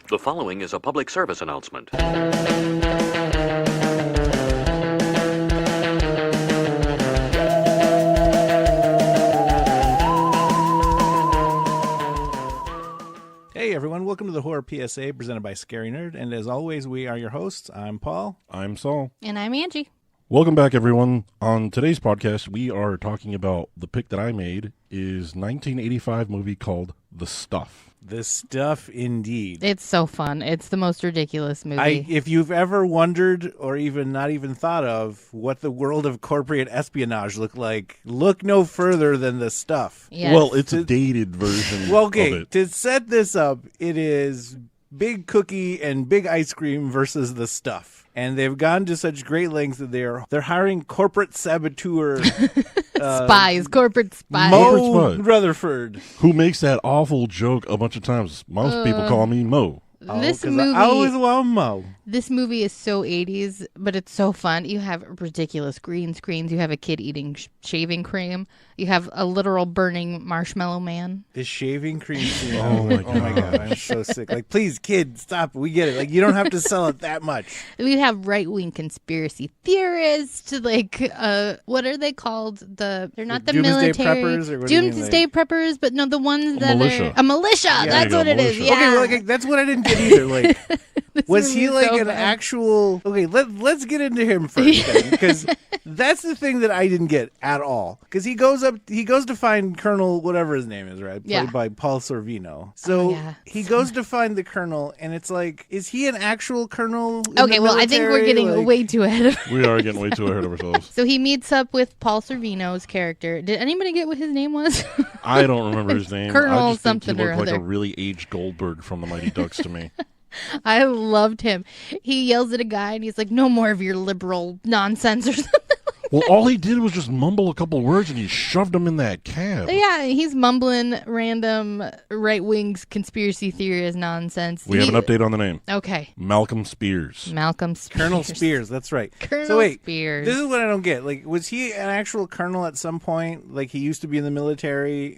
The following is a public service announcement. Hey everyone, welcome to the Horror PSA presented by Scary Nerd, and as always, we are your hosts. I'm Paul. I'm Saul. And I'm Angie. Welcome back, everyone. On today's podcast, we are talking about the pick that I made is 1985 movie called The Stuff. The Stuff, indeed. It's so fun. It's the most ridiculous movie. If you've ever wondered or even not even thought of what the world of corporate espionage looked like, look no further than The Stuff. Yes. Well, it's a dated version Well, of okay, it. to set this up, it is Big Cookie and Big Ice Cream versus The Stuff. And they've gone to such great lengths that they're hiring corporate saboteur spies, corporate spies. Corporate Mo spy. Rutherford. Who makes that awful joke a bunch of times? Most people call me Mo. This 'Cause movie, I always want Mo. this movie is so 80s, but it's so fun. You have ridiculous green screens. You have a kid eating shaving cream. You have a literal burning marshmallow man. This shaving cream scene. Oh my Oh my god, I'm so sick. Like, please, kid, stop. We get it. Like, you don't have to sell it that much. We have right-wing conspiracy theorists. Like, what are they called? They're not the Doomsday military. preppers, or what do you mean, Doomsday preppers, but no, the ones that militia. are a militia. there That's you go, what it is. militia. Yeah. Okay, well, okay, that's what I didn't get either. Like, was he movie's like so an fun. actual? Okay, let's get into him first, then, because that's the thing that I didn't get at all. Because he goes to find Colonel whatever his name is, right? Played Yeah. by Paul Sorvino. So yeah. he goes to find the Colonel, and it's like, is he an actual Colonel? in Okay, the well, I think we're military? getting Like, way too ahead of. We are getting way too ahead of ourselves. So he meets up with Paul Sorvino's character. Did anybody get what his name was? I don't remember his name. Colonel I just think something he or looked like a other. really aged Goldberg from the Mighty Ducks to me. I loved him. He yells at a guy and he's like, "No more of your liberal nonsense" or something. Well, all he did was just mumble a couple words and he shoved him in that cab. Yeah, he's mumbling random right-wing conspiracy theorist nonsense. We have an update on the name. Okay. Malcolm Spears. Malcolm Spears. Colonel Spears, that's right. Colonel So wait, Spears. this is what I don't get. Like, was he an actual colonel at some point? Like, he used to be in the military,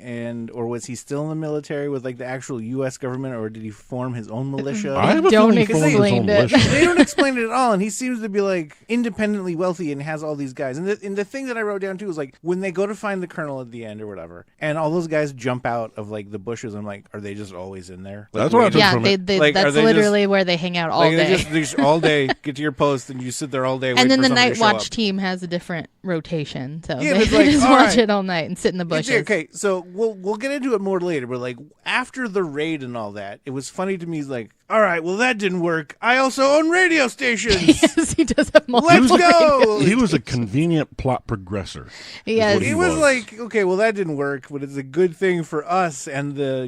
or was he still in the military with like the actual U.S. government, or did he form his own militia? I have a Don't feeling he formed his own explain it. militia. They don't explain it at all, and he seems to be like independently wealthy and has all these guys. And the thing that I wrote down too was like when they go to find the colonel at the end or whatever, and all those guys jump out of like the bushes. I'm like, are they just always in there? Like, That's what I took yeah, from it. Like, are that's they literally where they hang out all like, day. they just all day get to your post and you sit there all day. And waiting then for the somebody night to show watch up. team has a different rotation, so Yeah, they, it's they like, just all watch right. it all night and sit in the bushes. Okay, so we'll get into it more later, but like after the raid and all that, it was funny to me. He's like, all right, well that didn't work. I also own radio stations. Yes, he does have multiple. Let's go. He was a convenient plot progressor. Yes. what he It was was. like, okay, well that didn't work, but it's a good thing for us and the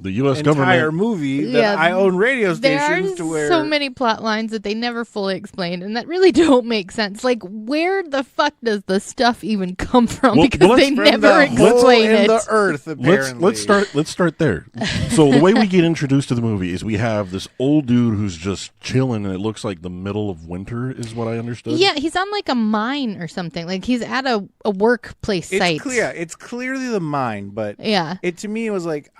The U.S. entire government. there Yeah, I own radio There stations are to where so many plot lines that they never fully explain and that really don't make sense. Like, where the fuck does the stuff even come from? Well, Because well, they let's- from never the hole explain in it. the earth. Apparently, Let's start there. So the way we get introduced to the movie is we have this old dude who's just chilling, and it looks like the middle of winter, is what I understood. Yeah, he's on like a mine or something. Like he's at a workplace site. It's clear. It's clearly the mine, but Yeah. it to me it was like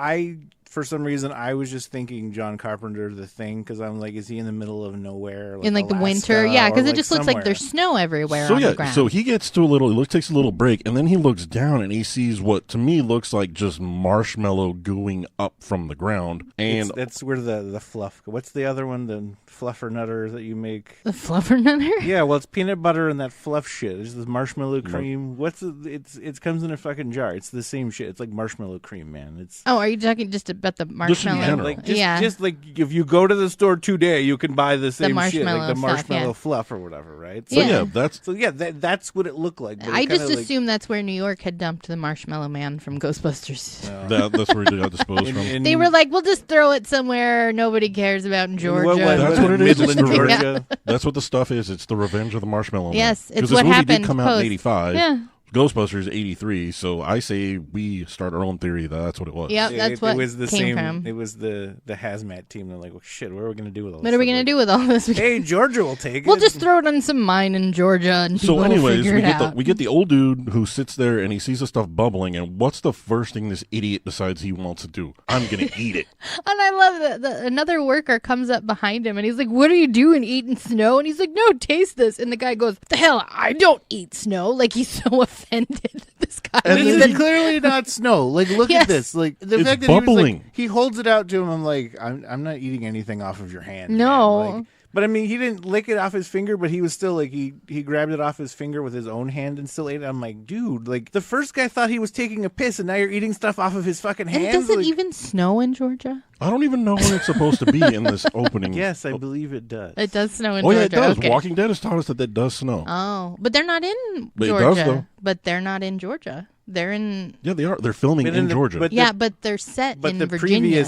for some reason I was just thinking John Carpenter The Thing because I'm like, is he in the middle of nowhere? In like the Alaska, winter. Yeah, or, because it like, just looks like somewhere? there's snow everywhere So on yeah, the ground. so he gets to takes a little break, and then he looks down and he sees what to me looks like just marshmallow gooing up from the ground, and That's where the fluff. What's the other one? The fluffernutter that you make. the fluffernutter? Yeah, well, it's peanut butter and that fluff shit. There's this marshmallow cream. It comes in a fucking jar. It's the same shit. It's like marshmallow cream, man. It's Oh, are you talking just about the marshmallow? general. like just, yeah. just like if you go to the store today, you can buy the same shit, like the marshmallow stuff, marshmallow yeah. fluff or whatever, right? so Yeah. yeah, that's So yeah, that's what it looked like. but it I just kinda, like, assumed that's where New York had dumped the Marshmallow Man from Ghostbusters. that's where he got disposed from. They were like, we'll just throw it somewhere nobody cares about in Georgia. That's what it is. Midland, It's the- Georgia. That's what the stuff is. It's the Revenge of the Marshmallow Man. Yes, it's 'Cause what this movie happened did come out post. in '85. Yeah. Ghostbusters 83, so I say we start our own theory that that's what it was. Yep, that's what it was the came same. from. It was the hazmat team. They're like, well, shit, what are we gonna do with all this? What are we going to do with all this? Hey, Georgia will take We'll it. just throw it on some mine in Georgia and people So will anyways, figure we it get out. we get the old dude who sits there and he sees the stuff bubbling, and what's the first thing this idiot decides he wants to do? I'm going to eat it. And I love that another worker comes up behind him and he's like, "What are you doing, eating snow?" And he's like, "No, taste this." And the guy goes, "What the hell? I don't eat snow." Like, he's so offended. This guy. And This then is he- clearly not snow. Like, look Yes. at this. Like the It's fact that he was bubbling. like, he holds it out to him. I'm like, I'm not eating anything off of your hand. No. man. Like, but I mean, he didn't lick it off his finger, but he was still like he grabbed it off his finger with his own hand and still ate it. I'm like, dude, like the first guy thought he was taking a piss, and now you're eating stuff off of his fucking And hands. does it Like, even snow in Georgia? I don't even know where it's supposed to be in this opening. yes, I believe it does. It does snow in Oh, Georgia. yeah, it does. Okay. Walking Dead has taught us that does snow. Oh, but they're not in But it Georgia. does, though. But they're not in Georgia. They're in. Yeah, they are. They're filming But in the- Georgia. but Yeah, but they're set but in the Virginia.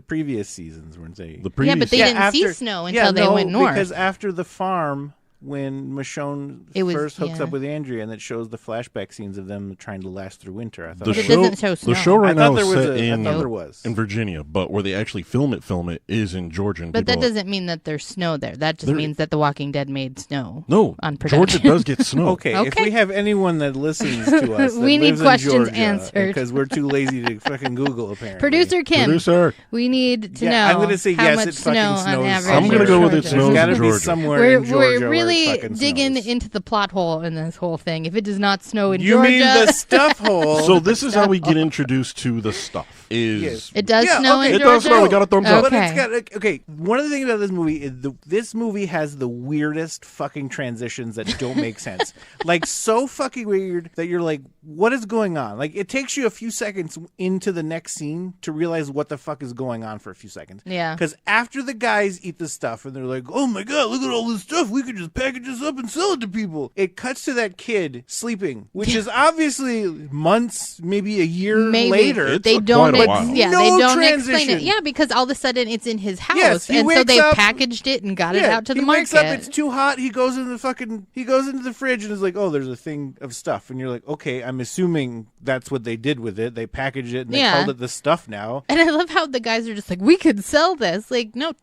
previous seasons weren't they? the previous, Yeah, but they didn't see snow until they went north. Because after the farm, when Michonne It was- first hooks yeah. up with Andrea, and it shows the flashback scenes of them trying to last through winter. I thought the But it show, doesn't show the snow. show I right thought now there is was set I in thought there was. in Virginia, but where they actually film it is in Georgia. And But that people- doesn't mean that there's snow there. That just There- means that The Walking Dead made snow. No, on Georgia production. does get snow. Okay, if Okay. we have anyone that listens to us, that We need lives in questions Georgia, answered. because we're too lazy to fucking Google. Apparently, Producer Kim, Producer, we need to Yeah, know I'm gonna say how yes, much it fucking snow on snows average. somewhere. I'm gonna go with it in snows There's in got to be Georgia. somewhere We're, in Georgia we're really where it fucking digging snows. into the plot hole in this whole thing. If it does not snow in You Georgia, mean the stuff hole? So this is how we get introduced to the stuff. Is Yes. it does Yeah, snow okay. in It Georgia. does snow. We got a thumbs up. But Okay. it's got okay. One of the things about this movie is this movie has the weirdest fucking transitions that don't make sense. Like so fucking weird that you're like, what is going on? Like it takes you a few seconds into the next scene to realize what the fuck is going on for a few seconds. Yeah. Because after the guys eat the stuff and they're like, oh my god, look at all this stuff. We could just package this up and sell it to people. It cuts to that kid sleeping, which is obviously months, maybe a year Maybe later. It's they a- don't. quite a while. Yeah, No they don't explain transition. it. Yeah, because all of a sudden it's in his house, Yes, he and so wakes they up- packaged it and got it Yeah, out to the he market. wakes up, it's too hot. He goes into the fridge and is like, "Oh, there's a thing of stuff." And you're like, "Okay, I'm assuming that's what they did with it. They packaged it and they Yeah. called it the stuff now." And I love how the guys are just like, "We could sell this." Like, no,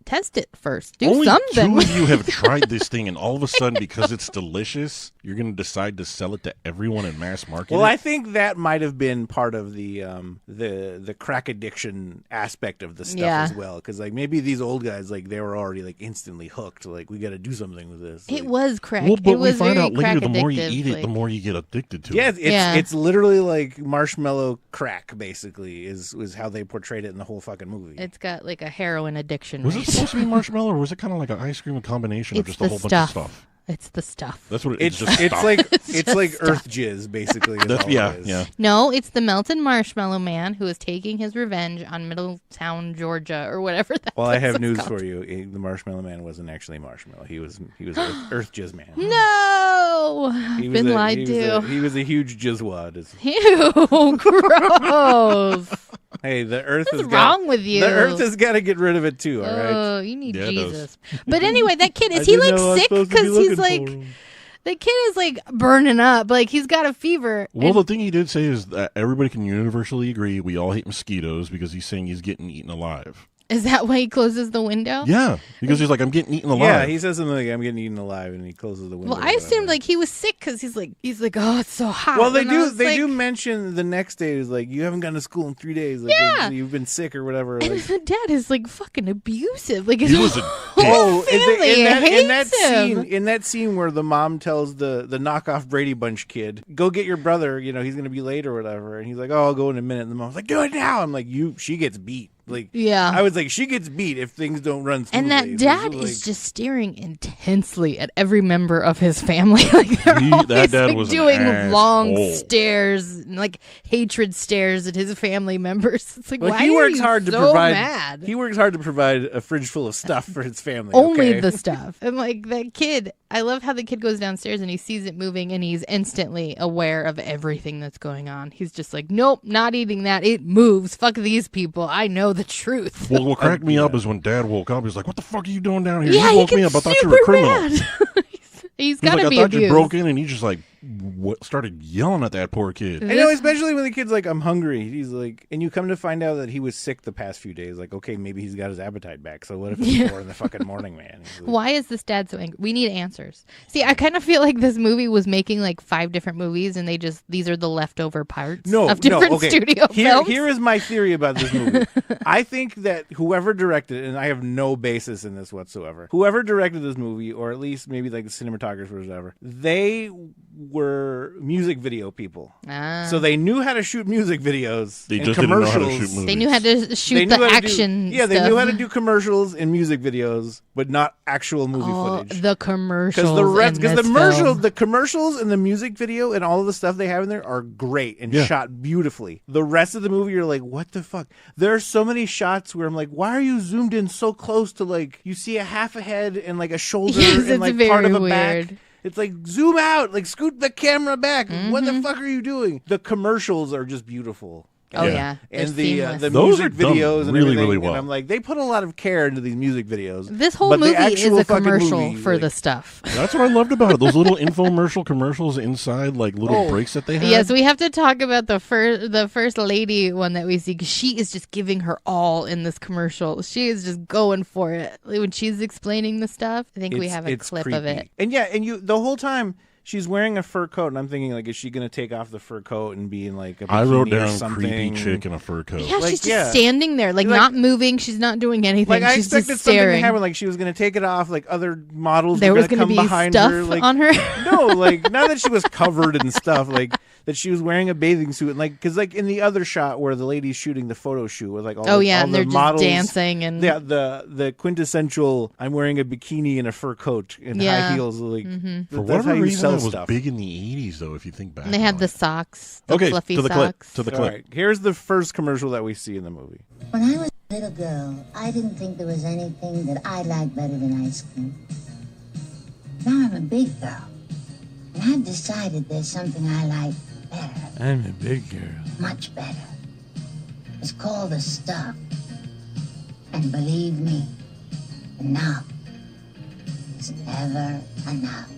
test it first. Do only something. two of you have tried this thing, and all of a sudden, because it's delicious, you're going to decide to sell it to everyone in mass market. Well, it? I think that might have been part of the crack addiction aspect of the stuff Yeah. as well, because like maybe these old guys like they were already like instantly hooked. Like we got to do something with this. It Like, was crack. Well, but it was we find very out later, crack the more you addictive, eat it, like- the more you get addicted to yeah, it. it's literally like marshmallow crack. Basically, is how they portrayed it in the whole fucking movie. It's got like a heroin addiction. Was right it supposed to be marshmallow, or was it kind of like an ice cream combination of It's just a the whole stuff. bunch of stuff? It's the stuff. That's what It's just it's stuff. like It's it's just like stuff. Earth jizz, basically. Is That's, all yeah, it is. yeah. No, it's the melted marshmallow man who is taking his revenge on Middletown, Georgia, or whatever. That Well, I have place is news called. for you. The Marshmallow Man wasn't actually Marshmallow. He was Earth Jizz Man. No, He I've was been a- lied he to. Was he was a huge jizzwad. Ew, gross. Hey, the Earth What's has wrong got, with you? The Earth has got to get rid of it too. All right. Oh, you need Yeah, it does. Jesus. But anyway, that kid, is he like sick? Because he's like, the kid is like burning up. Like he's got a fever. Well, And- the thing he did say is that everybody can universally agree we all hate mosquitoes because he's saying he's getting eaten alive. is that why he closes the window? Yeah, because he's like, I'm getting eaten alive. Yeah, he says something like, "I'm getting eaten alive," and he closes the window. Well, or I whatever. assumed like he was sick because he's like, oh, it's so hot. Well, they And I do. was They like- do mention the next day is like you haven't gone to school in 3 days. Like, Yeah. you've been sick or whatever. And Like, the dad is like fucking abusive. Like his He was a whole dick. oh, family in that hates him. scene, in that scene where the mom tells the knockoff Brady Bunch kid, "Go get your brother. You know he's gonna be late or whatever," and he's like, "Oh, I'll go in a minute." And the mom's like, "Do it now." I'm like, She gets beat. Like, Yeah. I was like, she gets beat if things don't run smoothly. And that So dad she's is like- just staring intensely at every member of his family. Like they're That always dad like was an doing long asshole. stares, and, like hatred stares at his family members. It's like, Well, why he are works you hard to so provide. mad? He works hard to provide a fridge full of stuff for his family. Only okay? the stuff. And like that kid, I love how the kid goes downstairs and he sees it moving and he's instantly aware of everything that's going on. He's just like, nope, not eating that. It moves. Fuck these people. I know the truth. Well, what cracked me up is when Dad woke up. He's like, "What the fuck are you doing down here? Yeah, you he woke me gets up. I thought you were a super criminal." mad. He's He's got to like, be "I thought you abused. broke in," and he just like started yelling at that poor kid. I know, especially when the kid's like, I'm hungry. He's like, and you come to find out that he was sick the past few days. Like, okay, maybe he's got his appetite back. So what if it's 4 in the fucking morning, man? He's like, Why is this dad so angry? We need answers. See, I kind of feel like this movie was making like 5 different movies, and these are the leftover parts of different okay. studio films. Here is my theory about this movie. I think that whoever directed it, and I have no basis in this whatsoever, whoever directed this movie, or at least maybe like the cinematographers or whatever, they were music video people. So they knew how to shoot music videos They and just didn't know commercials. how to shoot movies. They knew how to They shoot knew the how to do- action. Yeah, they stuff. knew how to do commercials and music videos, but not actual movie footage. The commercials. Because the commercials and the music video and all of the stuff they have in there are great and Yeah. shot beautifully. The rest of the movie, you're like, what the fuck? There are so many shots where I'm like, why are you zoomed in so close to like you see a half a head and like a shoulder Yes, and it's like very part of a weird. back. It's like zoom out, like scoot the camera back. What Mm-hmm. the fuck are you doing? The commercials are just beautiful. Oh Yeah. yeah, They're And the seamless. Those music are done videos and really, everything, really well. and I'm like, they put a lot of care into these music videos. This whole but the movie is actual a fucking commercial movie, for like- the stuff. That's what I loved about it. Those little infomercial commercials inside, like little breaks that they had. Yes, we have to talk about the first lady one that we see, 'cause she is just giving her all in this commercial. She is just going for it when she's explaining the stuff. I think we have a It's clip creepy. of it. And yeah, and you the whole time she's wearing a fur coat, and I'm thinking like, is she gonna take off the fur coat and be in like a bikini I wrote or down something? creepy chick in a fur coat. Yeah, Like, she's just yeah. standing there, like, Like- not moving. She's not doing anything. Like I she's expected just something to staring. happen. Like she was gonna take it off. Like other models There were was gonna going to come be behind stuff her. Like on her. no, like not that she was covered in stuff. Like that she was wearing a bathing suit. And like because like in the other shot where the lady's shooting the photo shoot with like all Oh the, yeah, all and the they're just models, dancing and Yeah, the quintessential. I'm wearing a bikini and a fur coat and Yeah. high heels. Like For that's how whatever you reason, sell that was stuff. big in the 80s, though, if you think back. and they had on the it. socks, the Okay, fluffy to the clip. socks. To the All clip. right, here's the first commercial that we see in the movie. When I was a little girl, I didn't think there was anything that I liked better than ice cream. Now I'm a big girl, and I've decided there's something I like better, I'm a big girl. much better. It's called the stuff. And believe me, enough is never enough.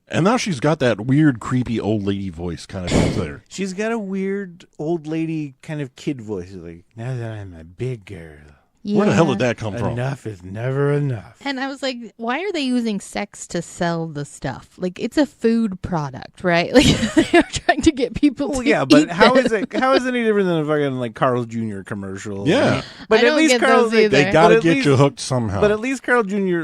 And now she's got that weird, creepy old lady voice kind of there. She's got a weird old lady kind of kid voice. She's like, now that I'm a big girl, Where the hell Yeah. did that come from? enough is never enough. And I was like, why are they using sex to sell the stuff? Like, it's a food product, right? Like, they're trying to get people Well, to yeah, but eat how this. is it? How is it any different than a fucking like Carl's Jr. commercial? Yeah. but I at don't least get Carl's those either. They But got to at get least- you hooked somehow. But at least Carl Jr.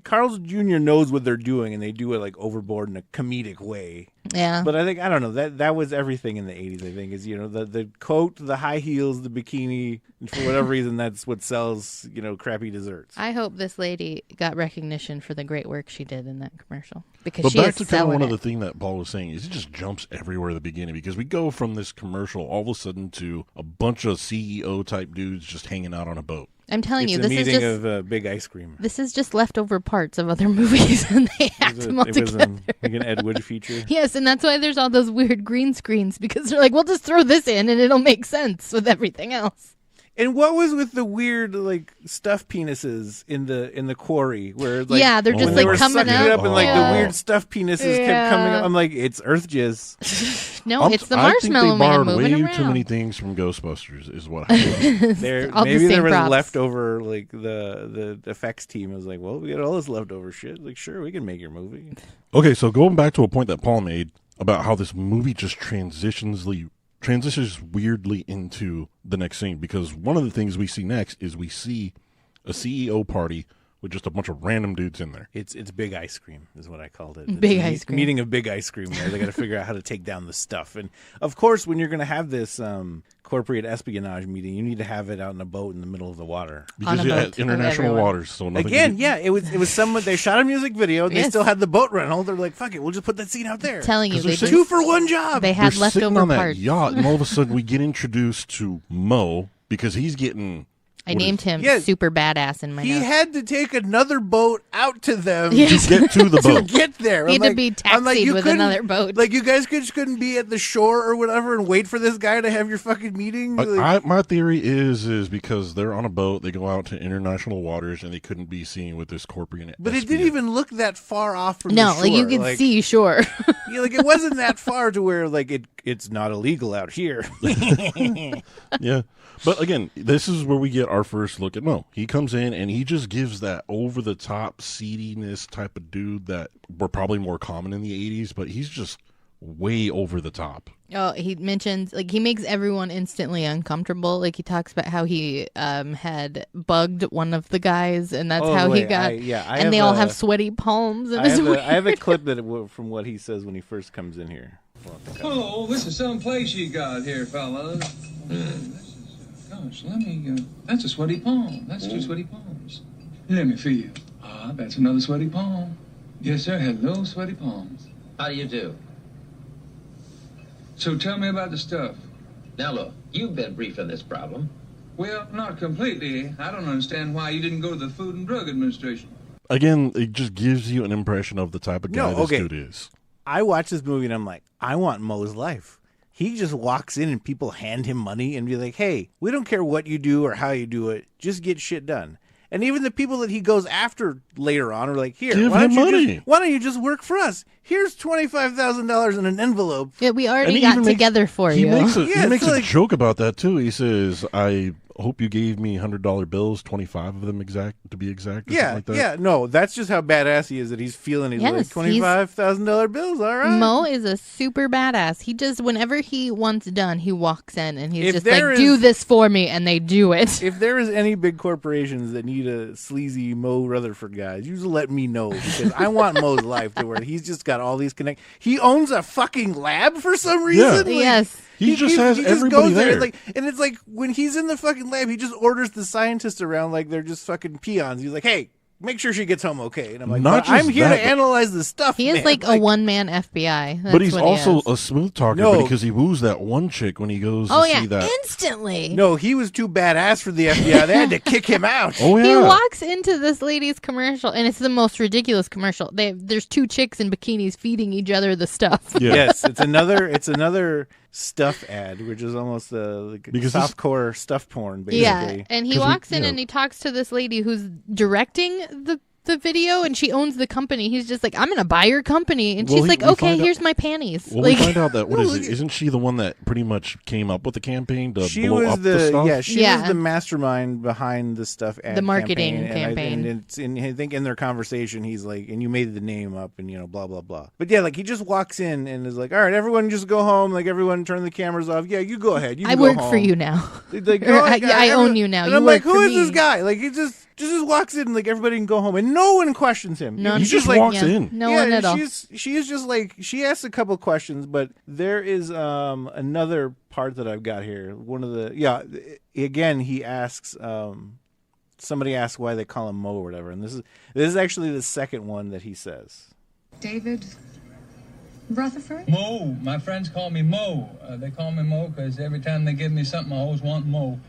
Carl's Jr. knows what they're doing, and they do it like overboard in a comedic way. Yeah. But I think I don't know that was everything in the '80s. I think is the coat, the high heels, the bikini, and for whatever reason that's what sells crappy desserts. I hope this lady got recognition for the great work she did in that commercial, because But she back is to kind of selling one it. of the thing that Paul was saying is it just jumps everywhere at the beginning because we go from this commercial all of a sudden to a bunch of CEO type dudes just hanging out on a boat. I'm telling It's you, a this is meeting just of big ice cream. this is just leftover parts of other movies, and they act them all It was together. like an Ed Wood feature. Yes, and that's why there's all those weird green screens, because they're like, we'll just throw this in and it'll make sense with everything else. And what was with the weird like stuffed penises in the quarry where like Yeah, they're just when they were like coming sucking it out. up and like Yeah. the weird stuffed penises kept coming Yeah. up. I'm like, it's earth jizz. No, I'm- it's the I think marshmallow they man borrowed moving way around. too many things from Ghostbusters is what happened. There, All the maybe there same was props. leftover like the effects team was like, well, we got all this leftover shit. Like, sure, we can make your movie. Okay, so going back to a point that Paul made about how this movie just transitions weirdly into the next scene, because one of the things we see next is we see a CEO party with just a bunch of random dudes in there. It's big ice cream is what I called it. It's Big a ice cream. meeting of big ice cream where they got to figure out how to take down the stuff. And of course, when you're going to have this corporate espionage meeting, you need to have it out in a boat in the middle of the water. Because On a you boat had of international everyone. waters, so nothing Again, could- yeah, it was someone. They shot a music video. And They Yes. still had the boat rental. They're like, "Fuck it, we'll just put that scene out there." Telling you, 'Cause they they're just, 2 for 1 job. they had They're sitting leftover on that parts. yacht, and all of a sudden we get introduced to Mo because he's getting I named him Yeah. Super Badass in my He notes. had to take another boat out to them Yes. Get to the to boat. get there. He I'm had to like- be I'm like, taxied you with couldn't- another boat. Like, you guys just couldn't be at the shore or whatever and wait for this guy to have your fucking meeting. My theory is because they're on a boat, they go out to international waters, and they couldn't be seen with this corporate. But it didn't even look that far off from no, the shore. like you could see shore. Yeah, like it wasn't that far to where like it's not illegal out here. Yeah. But again, this is where we get our first look at Mo. He comes in and he just gives that over the top seediness type of dude that were probably more common in the 80s, but he's just way over the top. Oh, he mentions like he makes everyone instantly uncomfortable. Like he talks about how he had bugged one of the guys, and that's Oh, how he wait, got. I and they all have have a- sweaty palms. And I it's have, weird. I have a clip from what he says when he first comes in here. Oh, this is some place you got here, fellas. Gosh, let me. That's a sweaty palm. That's two sweaty palms. Let me feel. Ah, that's another sweaty palm. Yes, sir. Hello, sweaty palms. How do you do? So tell me about the stuff. Now look, you've been briefed on this problem. Well, not completely. I don't understand why you didn't go to the Food and Drug Administration. Again, it just gives you an impression of the type of guy No, okay. this dude is. I watch this movie and I'm like, I want Mo's life. He just walks in and people hand him money and be like, hey, we don't care what you do or how you do it. Just get shit done. And even the people that he goes after later on are like, here, Give why him don't you money. just, why don't you just work for us? Here's $25,000 in an envelope. Yeah, we And already he got even makes- together for he you. Makes a, Yeah, he makes it's a like- joke about that too. He says, I hope you gave me $100 bills, 25 of them to be exact. Or Yeah, something like that. yeah, no, that's just how badass he is that he's feeling. He's Yes, like $25,000 bills. All right, Mo is a super badass. He just, whenever he wants done, he walks in and he's If just there like, do is- this for me, and they do it. If there is any big corporations that need a sleazy Mo Rutherford guy, you just let me know because I want Mo's life to where he's just got all these connect. He owns a fucking lab for some reason. Like, Yes. He just has everybody goes there. there. And it's like when he's in the fucking lab, he just orders the scientists around like they're just fucking peons. He's like, hey, make sure she gets home okay. And I'm like, Not "But I'm just here that, to but- analyze the stuff. He is man." like a one-man FBI. That's But he's what he also is. a smooth talker No. because he woos that one chick when he goes Oh to yeah, see that. instantly. No, he was too badass for the FBI. They had to kick him out. Oh, He yeah. walks into this lady's commercial, and it's the most ridiculous commercial. There's two chicks in bikinis feeding each other the stuff. Yeah. Yes, it's another stuff ad, which is almost like Because this- softcore stuff porn, basically. Yeah, and he 'Cause we- walks in yeah. and he talks to this lady who's directing the video, and she owns the company. He's just like, I'm gonna buy your company, and Well, she's we like, okay, find out- here's my panties. Well, like, we find out that No, what is it? Isn't she the one that pretty much came up with the campaign to She blow was up the stuff? she Yeah. was the mastermind behind the stuff ad The marketing campaign. And it's I think in their conversation he's like, and you made the name up and blah blah blah. But yeah, like he just walks in and is like, all right, everyone just go home. Like everyone turn the cameras off. Yeah, you go ahead. You I can go work home. for you now. Like, Or, I everyone- own you now. And You I'm like, work who for is this me. guy? Like he just walks in and like everybody can go home and no one questions him. No, He He's just like, walks yeah, in. No one at all. She's just like she asks a couple questions, but there is another part that I've got here. One of the again he asks somebody asks why they call him Mo or whatever, and this is actually the second one that he says. David Rutherford? Mo. My friends call me Mo. They call me Mo because every time they give me something, I always want Mo.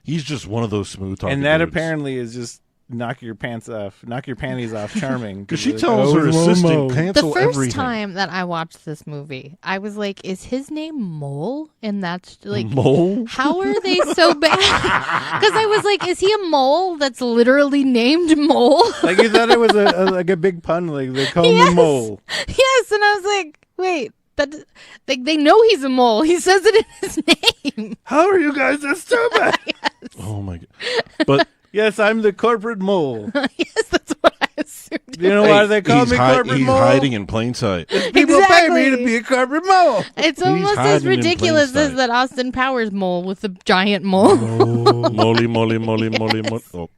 He's just one of those smooth talking. And that dudes. apparently is just knock your panties off charming. Because she Like, tells "Oh, her Mo, assistant Mo." cancel The first everything. time that I watched this movie, I was like, is his name Mole? And that's like, Mole? how are they so bad? Because I was like, is he a mole that's literally named Mole? Like you thought it was like a big pun, like they call Yes. me Mole. Yes, and I was like, wait, that like they know he's a mole. He says it in his name. How are you guys that stupid? Oh my god! But Yes, I'm the corporate mole. Yes, that's what I assumed. You know why they call he's me corporate he's mole? hiding in plain sight. People pay me to Exactly. be a corporate mole. It's almost as hiding in plain ridiculous as sight. that Austin Powers mole with the giant mole. Moly, moly, moly, moly, moly. Oh.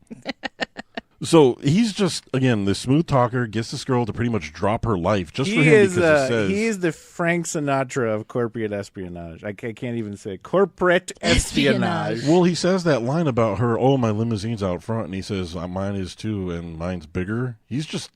So he's just again this smooth talker gets this girl to pretty much drop her life just for He him is because he says he is the Frank Sinatra of corporate espionage. I can't even say corporate espionage. Well, he says that line about her. Oh, my limousine's out front, and he says mine is too, and mine's bigger. He's just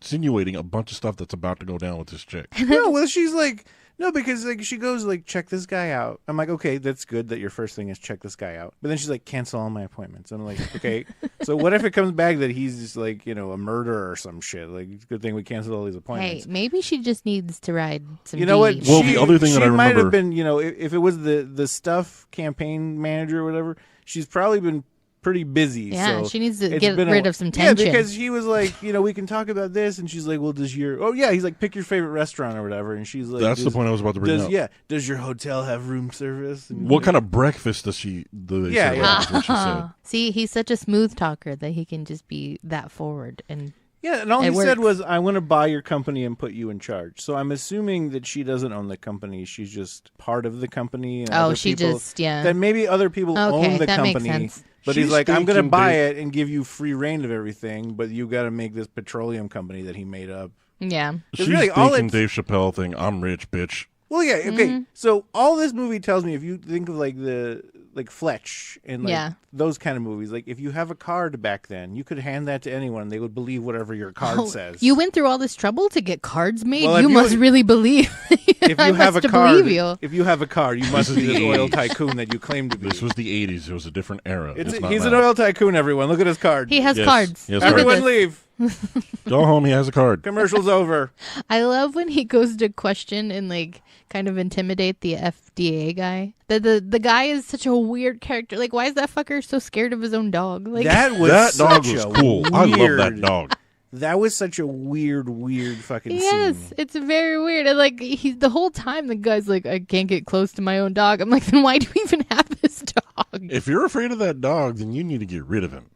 insinuating a bunch of stuff that's about to go down with this chick. No, well, she's like, No, because like she goes like, check this guy out. I'm like, okay, that's good that your first thing is check this guy out. But then she's like, cancel all my appointments. I'm like, okay, so what if it comes back that he's just like, a murderer or some shit? Like, it's a good thing we canceled all these Hey, appointments. maybe she just needs to ride some. You know what? bees. Well, the other thing that I she might remember- have been, if it was the stuff campaign manager or whatever, she's probably been pretty busy. Yeah, so she needs to it's get been rid of some tension. Yeah, because he was like, we can talk about this, and she's like, well, he's like, pick your favorite restaurant or whatever, and she's like, That's the point I was about to bring up. does your hotel have room service? And What kind of breakfast does she? Do they serve? Yeah. Is what she said. See, he's such a smooth talker that he can just be that forward. And Yeah, and all It he said works. was, I want to buy your company and put you in charge. So I'm assuming that she doesn't own the company. She's just part of the company. And Oh, other she people, just- yeah. That maybe other people Okay, own the that makes company. sense. But he's She's like, I'm going to thinking buy big. it and give you free reign of everything, but you got to make this petroleum company that he made up. yeah, She's really, all thinking it's- Dave Chappelle thing. I'm rich, bitch. Well, yeah, okay. Mm-hmm. So all this movie tells me, if you think of like Fletch and like Yeah. those kind of movies, like if you have a card back then, you could hand that to anyone and they would believe whatever your card Oh, says. you went through all this trouble to get cards made. Well, if you you- must really believe. if I you have a must card, believe you. if you have a car, you must be this oil tycoon that you claim to be. This was the 80s. It was a different era. It's not He's now. an oil tycoon. Everyone, look at his card. He has Yes, cards. he has Look at cards. Everyone this. leave. Go home. He has a card. Commercial's over. I love when he goes to question and like kind of intimidate the FDA guy. The guy is such a weird character. Like, why is that fucker so scared of his own dog? Like, That was That dog such was a cool. I love that weird- dog. That was such a weird fucking yes, scene. it's very weird. And like, he's the whole time the guy's like, I can't get close to my own dog. I'm like, then why do we even have this dog? If you're afraid of that dog, then you need to get rid of him.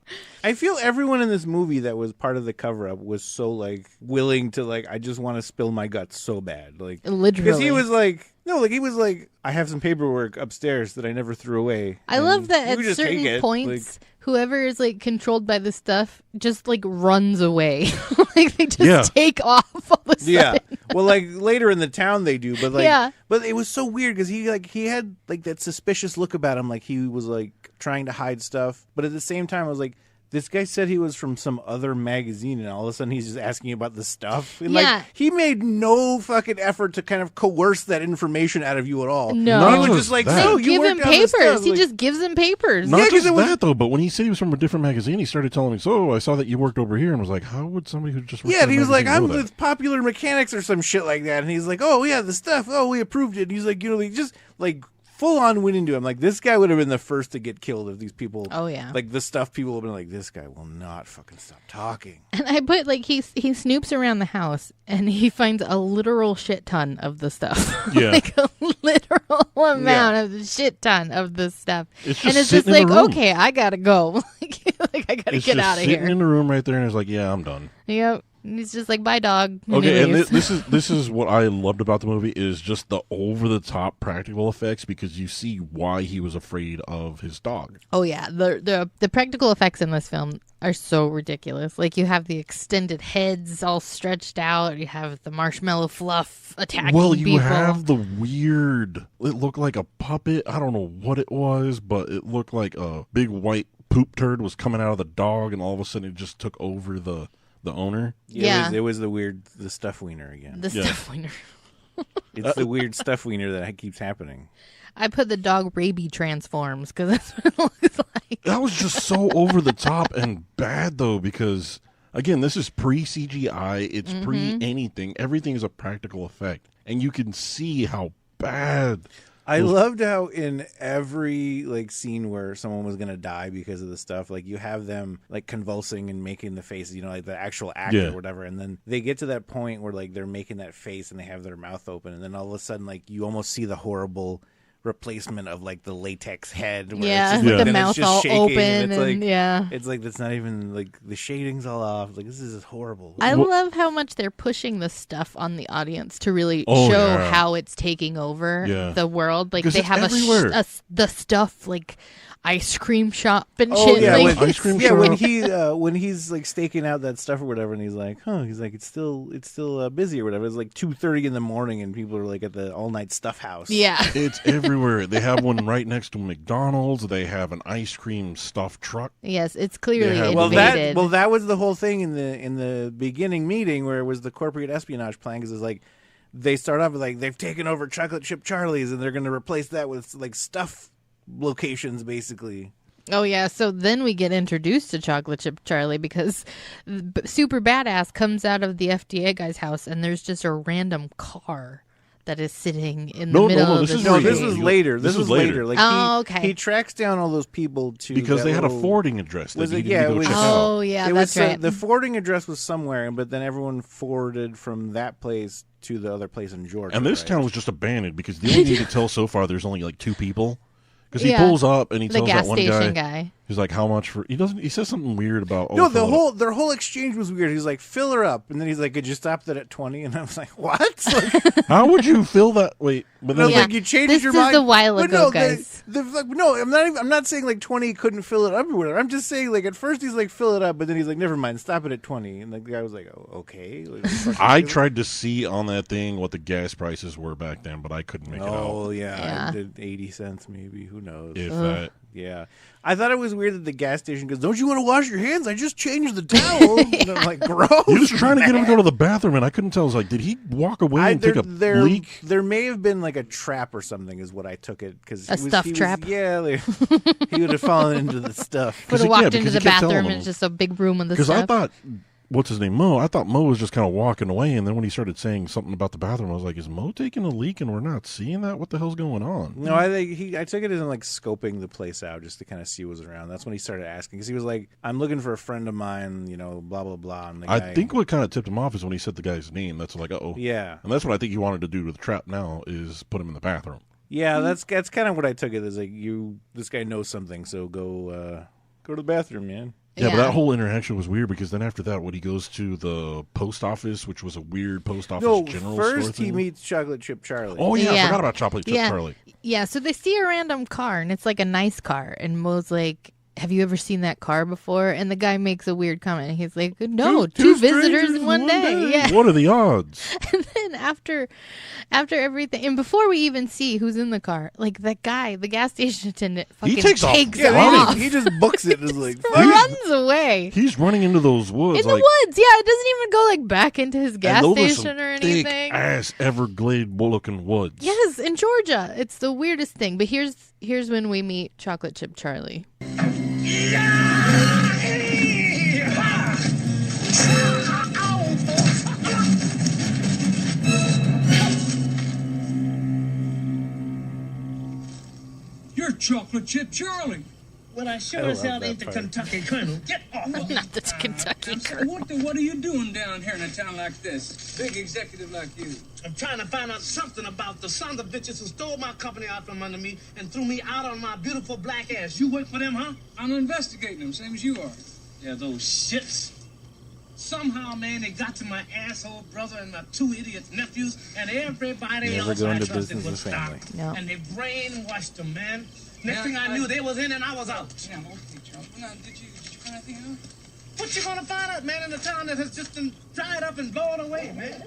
I feel everyone in this movie that was part of the cover up was so like willing to like, I just want to spill my guts so bad. Like, Literally. because he was like, no, like he was like, I have some paperwork upstairs that I never threw away. I and love that you at could just take certain it. points, whoever is like controlled by the stuff just like runs away. Like they just Yeah. take off all the sudden. Yeah. Well, like later in the town they do, but like, Yeah. but it was so weird because he had like that suspicious look about him, like he was like trying to hide stuff, but at the same time, I was like, this guy said he was from some other magazine, and all of a sudden he's just asking about the stuff. And Yeah. like he made no fucking effort to kind of coerce that information out of you at all. No. Not he was just just like, that. so They you give him worked on this papers. stuff. He Like, just gives him papers. Not Yeah, 'cause just it was- that, though, but when he said he was from a different magazine, he started telling me, so I saw that you worked over here, and was like, how would somebody who just worked yeah, at and a he was like, magazine I'm know that? with Popular Mechanics or some shit like that. And he's like, oh, yeah, the stuff. Oh, we approved it. And he's like, he just like full on went into him. Like, this guy would have been the first to get killed if these people. Oh, yeah. Like, the stuff people have been like, this guy will not fucking stop talking. And I put like he snoops around the house and he finds a literal shit ton of the stuff. Yeah. Like a literal amount of the shit ton of the stuff. It's and just it's just sitting in like, the room. okay, I gotta go. Like I gotta It's get just out of sitting here. in the room right there, and he's like, yeah, I'm done. Yep. And he's just like, bye, dog. And he Okay, and leaves. this is what I loved about the movie is just the over the top practical effects, because you see why he was afraid of his dog. Oh yeah, the practical effects in this film are so ridiculous. Like you have the extended heads all stretched out. You have the marshmallow fluff attacking Well, you people. have the weird. It looked like a puppet. I don't know what it was, but it looked like a big white poop turd was coming out of the dog, and all of a sudden it just took over the owner. Yeah. It was the stuff wiener again. the Yeah. stuff wiener. It's the weird stuff wiener that keeps happening. I put the dog rabies transforms because that's what it looks like. That was just so over the top and bad, though, because again, this is pre CGI. It's pre anything. Everything is a practical effect, and you can see how bad. I loved how in every like scene where someone was gonna die because of the stuff, like you have them like convulsing and making the faces, like the actual actor Yeah. or whatever, and then they get to that point where like they're making that face and they have their mouth open, and then all of a sudden like you almost see the horrible replacement of like the latex head, where Yeah, it's just, with like, the then it's mouth just all shaking, open and it's and like yeah. it's like that's not even like the shading's all off. Like this is horrible. I love how much they're pushing the stuff on the audience to really Oh, show yeah. how it's taking over Yeah. the world. Like 'Cause they it's have everywhere. the stuff like ice cream shop and Oh shit. yeah, like, when- ice cream yeah. shop. When he's like staking out that stuff or whatever, and he's like, he's like, it's still busy or whatever. It's like 2:30 in the morning, and people are like at the all night stuff house. yeah. It's everywhere. They have one right next to McDonald's. They have an ice cream stuffed truck. Yes, it's clearly Yeah, invaded. that was the whole thing in the beginning meeting where it was the corporate espionage plan, because it's like they start off with like they've taken over Chocolate Chip Charlie's and they're going to replace that with like stuff locations basically. Oh, yeah. So then we get introduced to Chocolate Chip Charlie because Super Badass comes out of the FDA guy's house and there's just a random car that is sitting in the middle of the street. No, this was later. This was later. Like okay. He tracks down all those people to because they had little, a forwarding address. Was that it? he Yeah. needed to It go was, check Oh, out. yeah, it that's was, right. The forwarding address was somewhere, but then everyone forwarded from that place to the other place in Georgia. And this right? town was just abandoned because the only thing you could tell so far there's only like 2 people. Because he Yeah. pulls up and he The tells gas that one station guy, guy. he's like, "How much for?" He says something weird about. No, fill it up. their whole exchange was weird. He's like, fill her up, and then he's like, could you stop that at 20? And I was like, what? Like, How would you fill that? Wait, but I was then Yeah. like, you changed This your is mind. a while But ago, no, guys. No, I'm not saying like 20 couldn't fill it up or whatever. I'm just saying like at first he's like fill it up, but then he's like never mind, stop it at 20. And the guy was like, oh, okay. I tried to see on that thing what the gas prices were back then, but I couldn't make it out. Oh yeah, Yeah. I did 80 cents maybe. Who knows? If that. Yeah. I thought it was weird that the gas station goes, don't you want to wash your hands? I just changed the towel. And I'm like, gross. He was trying to get him to go to the bathroom, and I couldn't tell. I was like, did he walk away and take a leak? There may have been like a trap or something, is what I took it because A stuffed trap? Yeah, like, he would have fallen into the stuff. Would have yeah, walked because into he the kept telling bathroom him. and it's just a big room with the Because I stuff. thought, what's his name, Mo? I thought Mo was just kind of walking away, and then when he started saying something about the bathroom, I was like, is Mo taking a leak and we're not seeing that? What the hell's going on? No, I think I took it as like scoping the place out just to kind of see what was around. That's when he started asking because he was like, "I'm looking for a friend of mine," blah blah blah. And the I guy, think what kind of tipped him off is when he said the guy's name. That's like, uh-oh. yeah, And that's what I think he wanted to do with the trap now is put him in the bathroom. yeah. That's kind of what I took it as. Like, this guy knows something, so go to the bathroom, man. Yeah, but that whole interaction was weird because then after that, when he goes to the post office, which was a weird post office No, general store first he thing. meets Chocolate Chip Charlie. Oh, yeah, I Yeah. forgot about Chocolate Chip Charlie. Yeah, so they see a random car and it's like a nice car. And Mo's like, have you ever seen that car before? And the guy makes a weird comment. He's like, no, two visitors strangers in one day. Yeah. What are the odds? And then after everything, and before we even see who's in the car, like that guy, the gas station attendant, fucking takes off takes running. off. he just books it. And is like, fuck. runs away. He's running into those woods. In the like, woods, yeah. It doesn't even go like back into his gas and those are station some or thick anything. ass Everglade-looking woods. Yes, in Georgia. It's the weirdest thing. But here's when we meet Chocolate Chip Charlie. You're Chocolate Chip Charlie. Well, I sure I as love hell that ain't the part. Kentucky Colonel. Get off of me. Not the Kentucky So girl. what are you doing down here in a town like this? Big executive like you. I'm trying to find out something about the sons of bitches who stole my company out from under me and threw me out on my beautiful black ass. You work for them, huh? I'm investigating them, same as you are. Yeah, those shits. Somehow, man, they got to my asshole brother and my 2 idiot nephews and everybody Never else go I into trusted business was with family. stopped. No. And they brainwashed them, man. Next Yeah, thing I knew, they was in and I was out. Yeah, okay, Charlie. Now, did you find anything out? What you gonna find out, man, in a town that has just been dried up and blown away, man?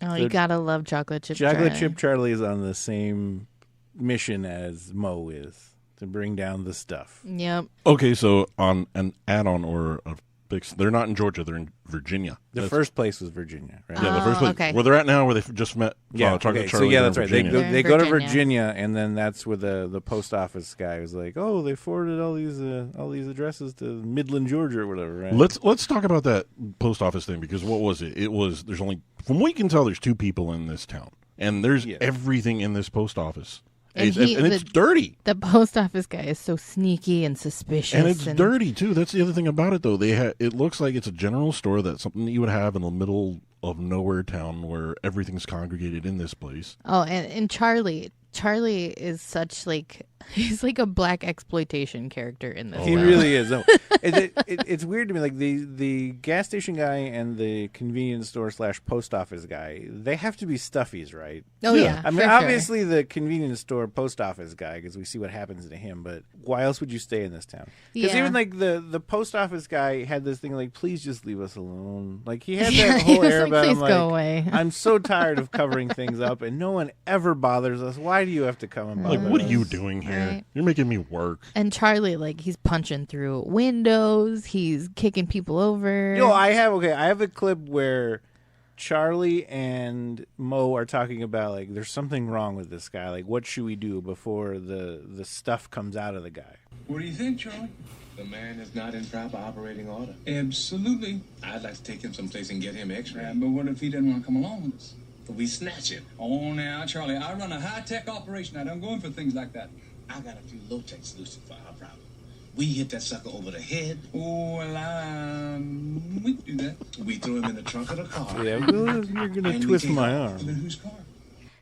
Oh, you gotta love Chocolate Chip Chocolate Charlie. Chip Charlie is on the same mission as Mo is to bring down the stuff. Yep. Okay, so on an add-on or a fix, they're not in Georgia; they're in Virginia. The first place was Virginia, right? Yeah, the first place okay. where they're at now, where they just met. Chocolate okay. Charlie. So yeah, they're that's in right. They Virginia. go, They're they in go to Virginia. Virginia, and then that's where the post office guy was like, "Oh, they forwarded all these addresses to Midland, Georgia, or whatever." Right? Let's talk about that post office thing because what was it? It was there's only from what you can tell there's 2 people in this town, and there's everything in this post office, And it's dirty. The post office guy is so sneaky and suspicious. And it's dirty too. That's the other thing about it, though. It looks like it's a general store. That's something that you would have in the middle of nowhere town where everything's congregated in this place. Oh, and Charlie is such he's like a black exploitation character in this. He film. really is. No, it's weird to me. Like the gas station guy and the convenience store / post office guy, they have to be stuffies, right? Oh yeah. I mean, for sure. obviously the convenience store post office guy, because we see what happens to him. But why else would you stay in this town? Because Yeah. even like the post office guy had this thing like, please just leave us alone. Like he had Yeah, that he whole was air like, about him. "Please Like, go away." I'm so tired of covering things up, and no one ever bothers us. Why do you have to come and bother Like, what are us? you doing here? Right. You're making me work. And Charlie, he's punching through windows. He's kicking people over. No, I have a clip where Charlie and Mo are talking about like there's something wrong with this guy. Like, what should we do before the stuff comes out of the guy? What do you think, Charlie? The man is not in proper operating order. Absolutely. I'd like to take him someplace and get him x-ray. Yeah, but what if he doesn't want to come along with us? We snatch him. Oh, now, Charlie, I run a high-tech operation. I don't go in for things like that. I got a few low-tech solutions for our problem. We hit that sucker over the head. Oh, well, we can do that. We throw him in the trunk of the car. Yeah, well, you're gonna And we twist take my off. arm. Then whose car?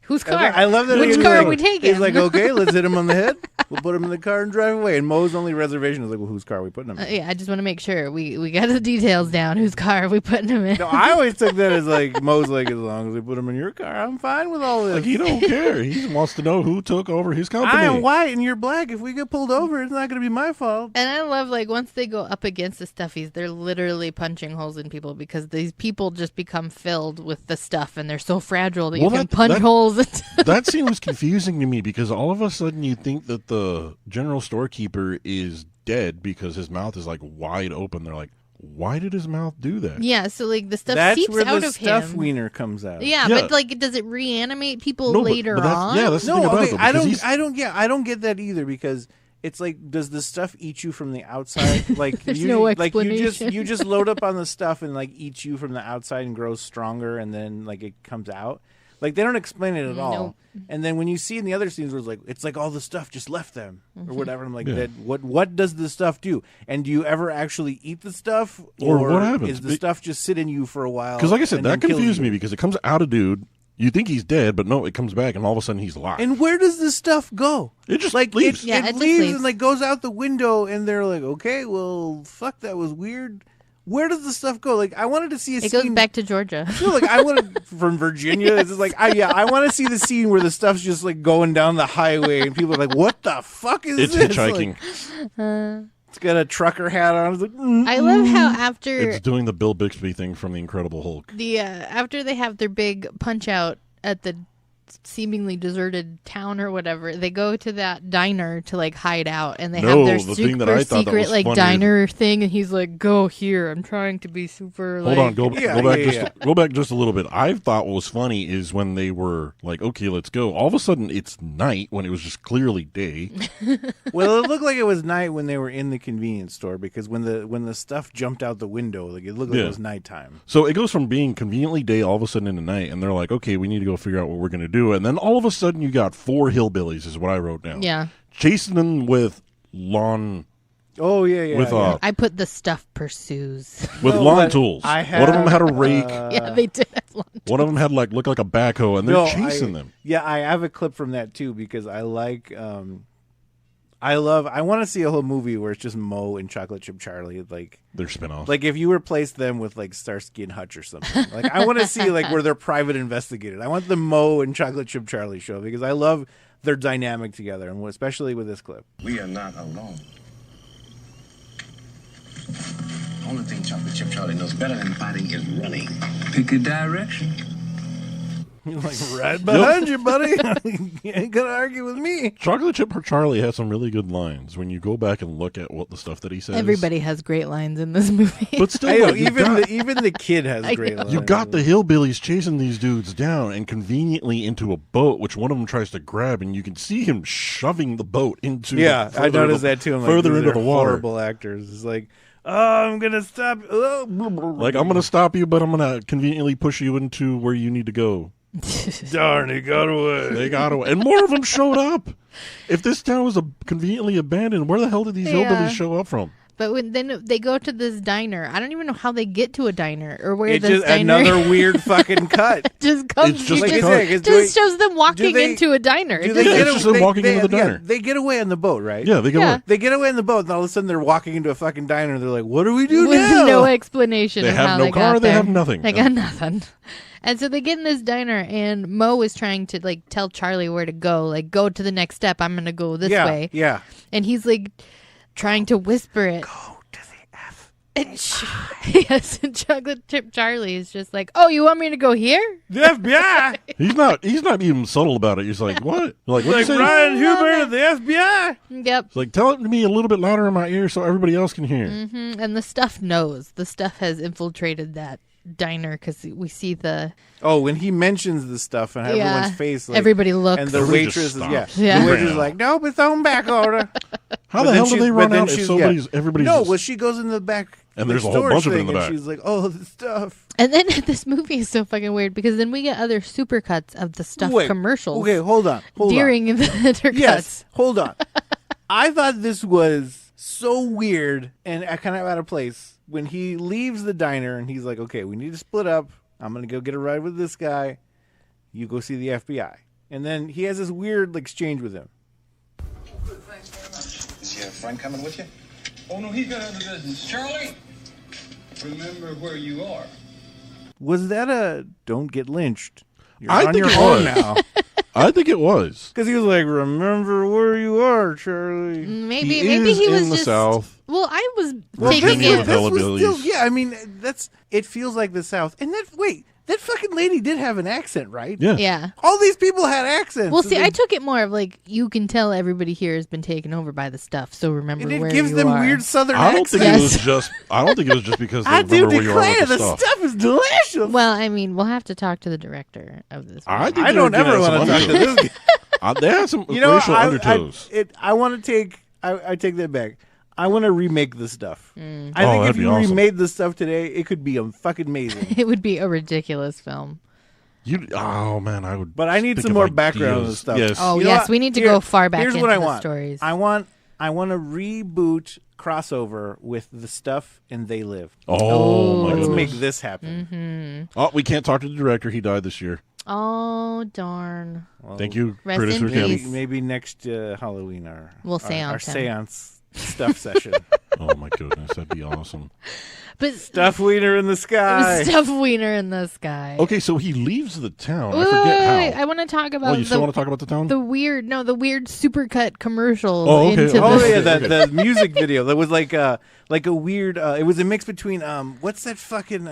Whose car? I love that. Which he's car like, are we taking? He's like, okay, let's hit him on the head. We'll put him in the car and drive away. And Mo's only reservation is like, well, whose car are we putting him in? Yeah, I just want to make sure we got the details down. Whose car are we putting him in? No, I always took that as like Mo's like, as long as they put him in your car, I'm fine with all this. Like, he don't care. He just wants to know who took over his company. I am white and you're black. If we get pulled over, it's not going to be my fault. And I love, like, once they go up against the stuffies, they're literally punching holes in people because these people just become filled with the stuff and they're so fragile that you Well, can punch holes into That scene was confusing to me because all of a sudden you think that the general storekeeper is dead because his mouth is like wide open. They're like, why did his mouth do that? Yeah, so, like, the stuff That's seeps where out the of stuff him. wiener comes out. Yeah, Yeah. but, like, does it reanimate people No, but later that's- on? yeah, that's the No, thing about okay, it, though, I because I don't get that either because it's like, does the stuff eat you from the outside? Like, There's you, no like explanation. you just load up on the stuff and like eats you from the outside and grows stronger, and then like it comes out. Like, they don't explain it at all. Nope. And then when you see in the other scenes where it's like all the stuff just left them or whatever, I'm like, Yeah. that what does the stuff do? And do you ever actually eat the stuff, Or what happens? Is the stuff just sit in you for a while? Because like I said, and that then kills confused you? me because it comes out of dude. You think he's dead, but no, it comes back and all of a sudden he's alive. And where does this stuff go? It just like leaves. It, Yeah, it it just leaves leaves. and like goes out the window, and they're like, okay, well, fuck, that was weird. Where does the stuff go? Like, I wanted to see a It scene. goes back to Georgia. No, like I wanted from Virginia. It's just like I want to see the scene where the stuff's just like going down the highway, and people are like, "What the fuck is It's this?" hitchhiking. Like, it's got a trucker hat on. It's like, I love how after It's doing the Bill Bixby thing from The Incredible Hulk. after they have their big punch out at the seemingly deserted town or whatever, they go to that diner to like hide out, and they No, have their the thing that super I thought that secret was like funny diner thing, and he's like, "Go here, I'm trying to be super." Hold like, on, go back yeah. go back just a little bit. I thought what was funny is when they were like, "Okay, let's go." All of a sudden, it's night when it was just clearly day. well, it looked like it was night when they were in the convenience store because when the stuff jumped out the window, like it looked like Yeah. it was nighttime. So it goes from being conveniently day all of a sudden into night, and they're like, "Okay, we need to go figure out what we're going to do." And then all of a sudden, you got 4 hillbillies, is what I wrote down. Yeah, Chasing them with lawn Oh yeah. with yeah. I put the stuff pursues. with No, lawn but tools. I One of them had a have, rake. Yeah, they did. Have lawn One of them had looked like a backhoe, and they're No, chasing them. Yeah, I have a clip from that too because I like. I want to see a whole movie where it's just Mo and Chocolate Chip Charlie, like They're spinoffs. Like if you replace them with like Starsky and Hutch or something. Like I want to see like where they're private investigators. I want the Mo and Chocolate Chip Charlie show because I love their dynamic together, and especially with this clip. We are not alone. The only thing Chocolate Chip Charlie knows better than fighting is running. Pick a direction. You're like right behind you, buddy. You ain't gonna argue with me. Chocolate Chip Charlie has some really good lines when you go back and look at what the stuff that he says. Everybody has great lines in this movie. But still, I know, like, even the kid has great lines. you got the hillbillies chasing these dudes down and conveniently into a boat, which one of them tries to grab, and you can see him shoving the boat into. Yeah, the, I noticed that too. I'm like, further these into are the water. Horrible actors. It's like, oh, I'm gonna stop. Oh. Like, I'm going to stop you, but I'm going to conveniently push you into where you need to go. Darn, he got away. They got away. And more of them showed up. If this town was conveniently abandoned, where the hell did these Yeah. hillbillies show up from? But then they go to this diner. I don't even know how they get to a diner or where It's this just diner another weird fucking cut. just comes. It's just he a just, cut. It's just shows them walking they- into a diner. Do It they doesn't- get It's just them walking into the diner. They get away on the boat, right? Yeah, they go. Yeah. They get away on the boat, and all of a sudden they're walking into a fucking diner. And they're like, "What do we do with now?" no explanation. They of have how no they car, got they there. have nothing. They got nothing. And so they get in this diner, and Mo is trying to like tell Charlie where to go. Like, go to the next step. I'm gonna go this yeah, way. yeah. And he's like trying to whisper it. Go to the F. And yes, and Chocolate Chip Charlie is just like, "Oh, you want me to go here?" The FBI. He's not even subtle about it. He's like, what? Like, what you Like say? Ryan Huber, the FBI. Yep. It's like, tell it to me a little bit louder in my ear so everybody else can hear. And the stuff knows. The stuff has infiltrated that diner because we see the Oh, when he mentions the stuff and Yeah. everyone's face, like, Everybody looks. and the Everybody just waitress is stops. Yeah. the waitress is like, nope, it's on back order. How But the then hell do she- they but run then out if she's- somebody's everybody's No, just- well, she goes in the back, And like, there's a whole storage bunch of it in thing, the and back. she's like, oh, the stuff. And then this movie is so fucking weird because then we get other supercuts of the stuff Wait, commercials. Okay, hold on. during the intercuts. Yes, hold on. I thought this was so weird and kind of out of place when he leaves the diner and he's like, okay, we need to split up. I'm going to go get a ride with this guy. You go see the FBI. And then he has this weird exchange with him. Is your friend coming with you? Oh, no, he's got other business. Charlie, remember where you are. Was that a don't get lynched? You're I on think your it own was. now. I think it was. Because he was like, remember where you are, Charlie. Maybe He maybe is he was in the just. South. Well, I was Well, taking Virginia it. with This was hillbillies. still, yeah, I mean, it feels like the South. And that fucking lady did have an accent, right? Yeah. Yeah. All these people had accents. Well, see, and I took it more of like you can tell everybody here has been taken over by the stuff. So remember and it where gives you them are. weird Southern I don't accents. think it was just. I don't think it was just because they I do remember where you are declare with the the stuff is delicious. Well, I mean, we'll have to talk to the director of this. I movie. think I don't they were ever getting want to at talk some to this guy. They had some You know, racial undertows. I want to take. I take that back. I want to remake the stuff. I Oh, think if that'd be you awesome. remade the stuff today, it could be fucking amazing. It would be a ridiculous film. Oh man, I would. But I need think some of more background on ideas. this stuff. Yes. Oh, You know yes, what? we need to Here- go far back here's into what I the want. stories. I want to reboot crossover with the stuff and They Live. Oh, my Let's goodness. make this happen. Oh, we can't talk to the director. He died this year. Oh, darn. Well, Thank you, Rest producer in Kim. peace. Maybe next Halloween We'll our seance him. seance stuff session. Oh my goodness, that'd be awesome. But Stuff wiener in the sky. stuff wiener in the sky. Okay, so he leaves the town. I Wait, forget wait, how. I want to talk about Oh, you still want to talk about the town? the weird supercut commercials Oh, okay. into Oh the yeah, the music video that was like a weird. It was a mix between what's that fucking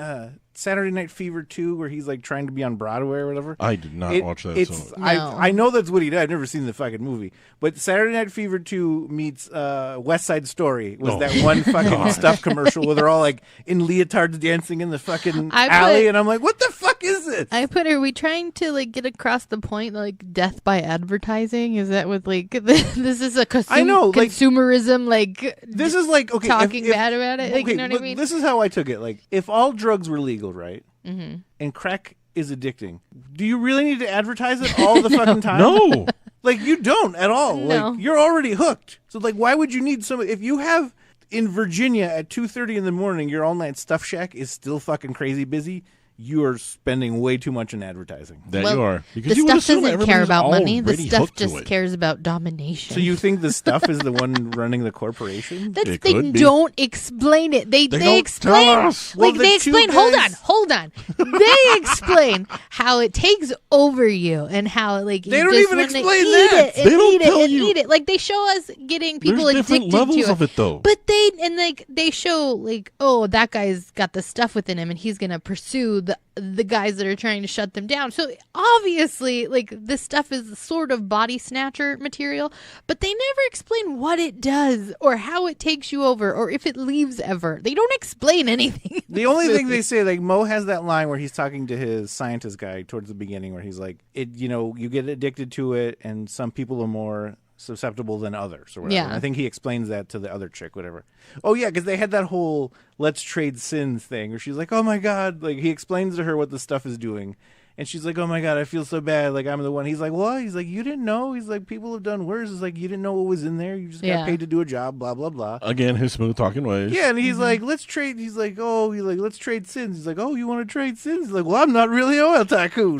Saturday Night Fever 2 where he's like trying to be on Broadway or whatever. I did not watch that. It's So. No. I know that's what he did. I've never seen the fucking movie, but Saturday Night Fever 2 meets West Side Story was Oh. that one fucking stuff commercial where they're all like in leotards dancing in the fucking I alley, put- and I'm like, what the fuck is this? I put, are we trying to like get across the point like death by advertising? Is that what like this is a I know, like- consumerism like This is like okay, talking if- bad about it? Like, okay, you know what I look, mean? This is how I took it. Like, if all drugs were legal, right, Mm-hmm. and crack is addicting, do you really need to advertise it all the fucking time? No. Like, you don't at all. No. Like, you're already hooked. So, like, why would you need some? If you have in Virginia at 2:30 in the morning, your all-night stuff shack is still fucking crazy busy. You are spending way too much in advertising. That Well, you are. Because the you would stuff assume doesn't care everybody's about money. The already stuff hooked to just it. cares about domination. So you think the stuff is the one running the corporation? That's It they could be. don't explain it. They don't explain tell us. Well, like the they two explain. guys- Hold on. They explain how it takes over you and how like They you don't just even wanna explain eat that. it and They don't eat it tell and you. eat it. Like they show us getting people There's different addicted levels to of it, though. But they show like, oh, that guy's got the stuff within him and he's gonna pursue the guys that are trying to shut them down. So obviously, like this stuff is sort of body snatcher material, but they never explain what it does or how it takes you over or if it leaves ever. They don't explain anything. The only thing they say, like Mo has that line where he's talking to his scientist guy towards the beginning, where he's like, "It, you get addicted to it, and some people are more susceptible than others, or whatever." Yeah. And I think he explains that to the other chick, whatever. Oh yeah, because they had that whole "let's trade sins" thing, where she's like, "Oh my god!" Like he explains to her what the stuff is doing. And she's like, "Oh my god, I feel so bad. Like I'm the one." He's like, "What?" He's like, "You didn't know." He's like, "People have done worse." It's like, "You didn't know what was in there. You just got Yeah. paid to do a job." Blah blah blah. Again, his smooth talking ways. Yeah, and he's like, let's trade. He's like, let's trade sins. He's like, oh, you want to trade sins? He's like, well, I'm not really an oil tycoon.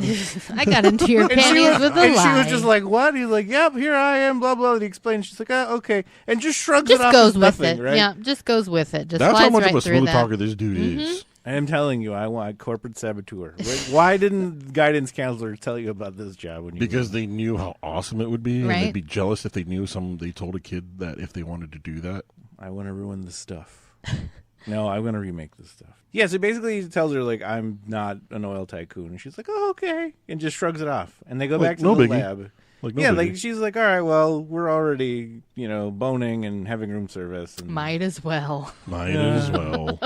I got into your panties with a and lie. she was just like, what? He's like, yep, here I am, blah, blah. And he explains. She's like, okay. And just shrugs just it off goes as with nothing, it. right? Yeah, just goes with it. Just That's how slides much right of a through smooth that. talker this dude is. I am telling you, I want corporate saboteur. Why didn't guidance counselor tell you about this job when you Because they knew how awesome it would be, and Right. they'd be jealous if they knew they told a kid that if they wanted to do that. I want to ruin the stuff. No, I'm going to remake this stuff. Yeah, so basically he tells her, like, I'm not an oil tycoon. And she's like, oh, okay. And just shrugs it off. And they go Like, back to no the biggie. lab. Like, no Yeah, biggie. like she's like, all right, well, we're already, boning and having room service. And Might as well. Might as well.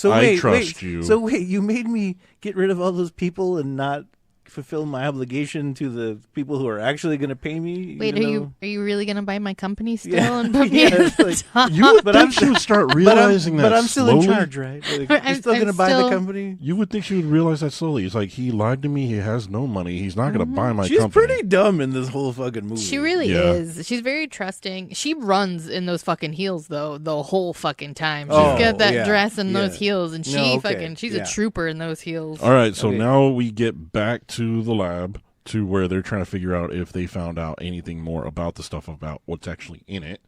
So I wait, trust wait. you. So wait, you made me get rid of all those people and not fulfill my obligation to the people who are actually going to pay me. Wait, even are you really gonna buy my company still Yeah. and put me Yeah, at it's the like- top? You would But think I'm she would start though? realizing that but I'm still slowly. in charge, right? Like, you're I'm still going to buy the still- company. You would think she would realize that slowly. It's like, he lied to me. He has no money. He's not going to buy my She's company. pretty dumb in this whole fucking movie. She really Yeah. is. She's very trusting. She runs in those fucking heels though the whole fucking time. She's Oh, got that yeah, dress and those yeah. heels, and she No, okay, fucking she's yeah. a trooper in those heels. All right, so Okay. now we get back to the lab, to where they're trying to figure out if they found out anything more about the stuff about what's actually in it.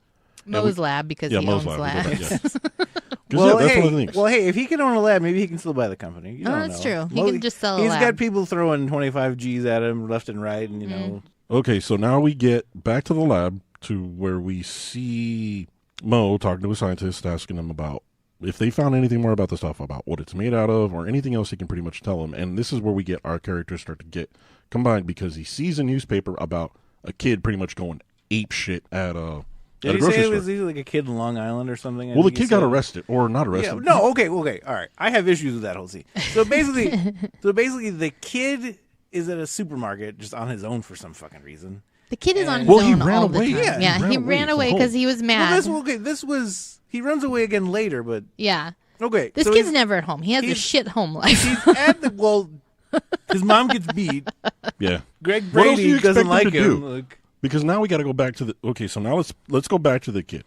Mo's lab because he Mo's owns lab. labs. Yeah. 'Cause, Well, that's hey, one of the things. well, hey, if he can own a lab, maybe he can still buy the company. You Oh, don't that's know. true. He can just sell a He's lab. got people throwing 25 G's at him left and right, and you know. Okay, so now we get back to the lab, to where we see Mo talking to a scientist, asking him about if they found anything more about the stuff, about what it's made out of, or anything else he can pretty much tell him. And this is where we get our characters start to get combined, because he sees a newspaper about a kid pretty much going ape shit at a Did he grocery say it store. was either like a kid in Long Island or something? I Well, the think he kid got said. arrested, or not Yeah, arrested. no, okay, all right. I have issues with that whole scene. So basically, the kid is at a supermarket just on his own for some fucking reason. The kid is on his Well, he own ran all away. the time. Yeah, Yeah, he ran away from because home. he was Well, mad. this was he runs away again later, but Yeah, okay. this so kid's he's- never at home. He has a he's- shit home life. He's at the well. His mom gets beat. Yeah. Greg What else do Brady you doesn't expect him like to him. do? Like, Because now we got to go back to the. Okay, so now let's go back to the kid.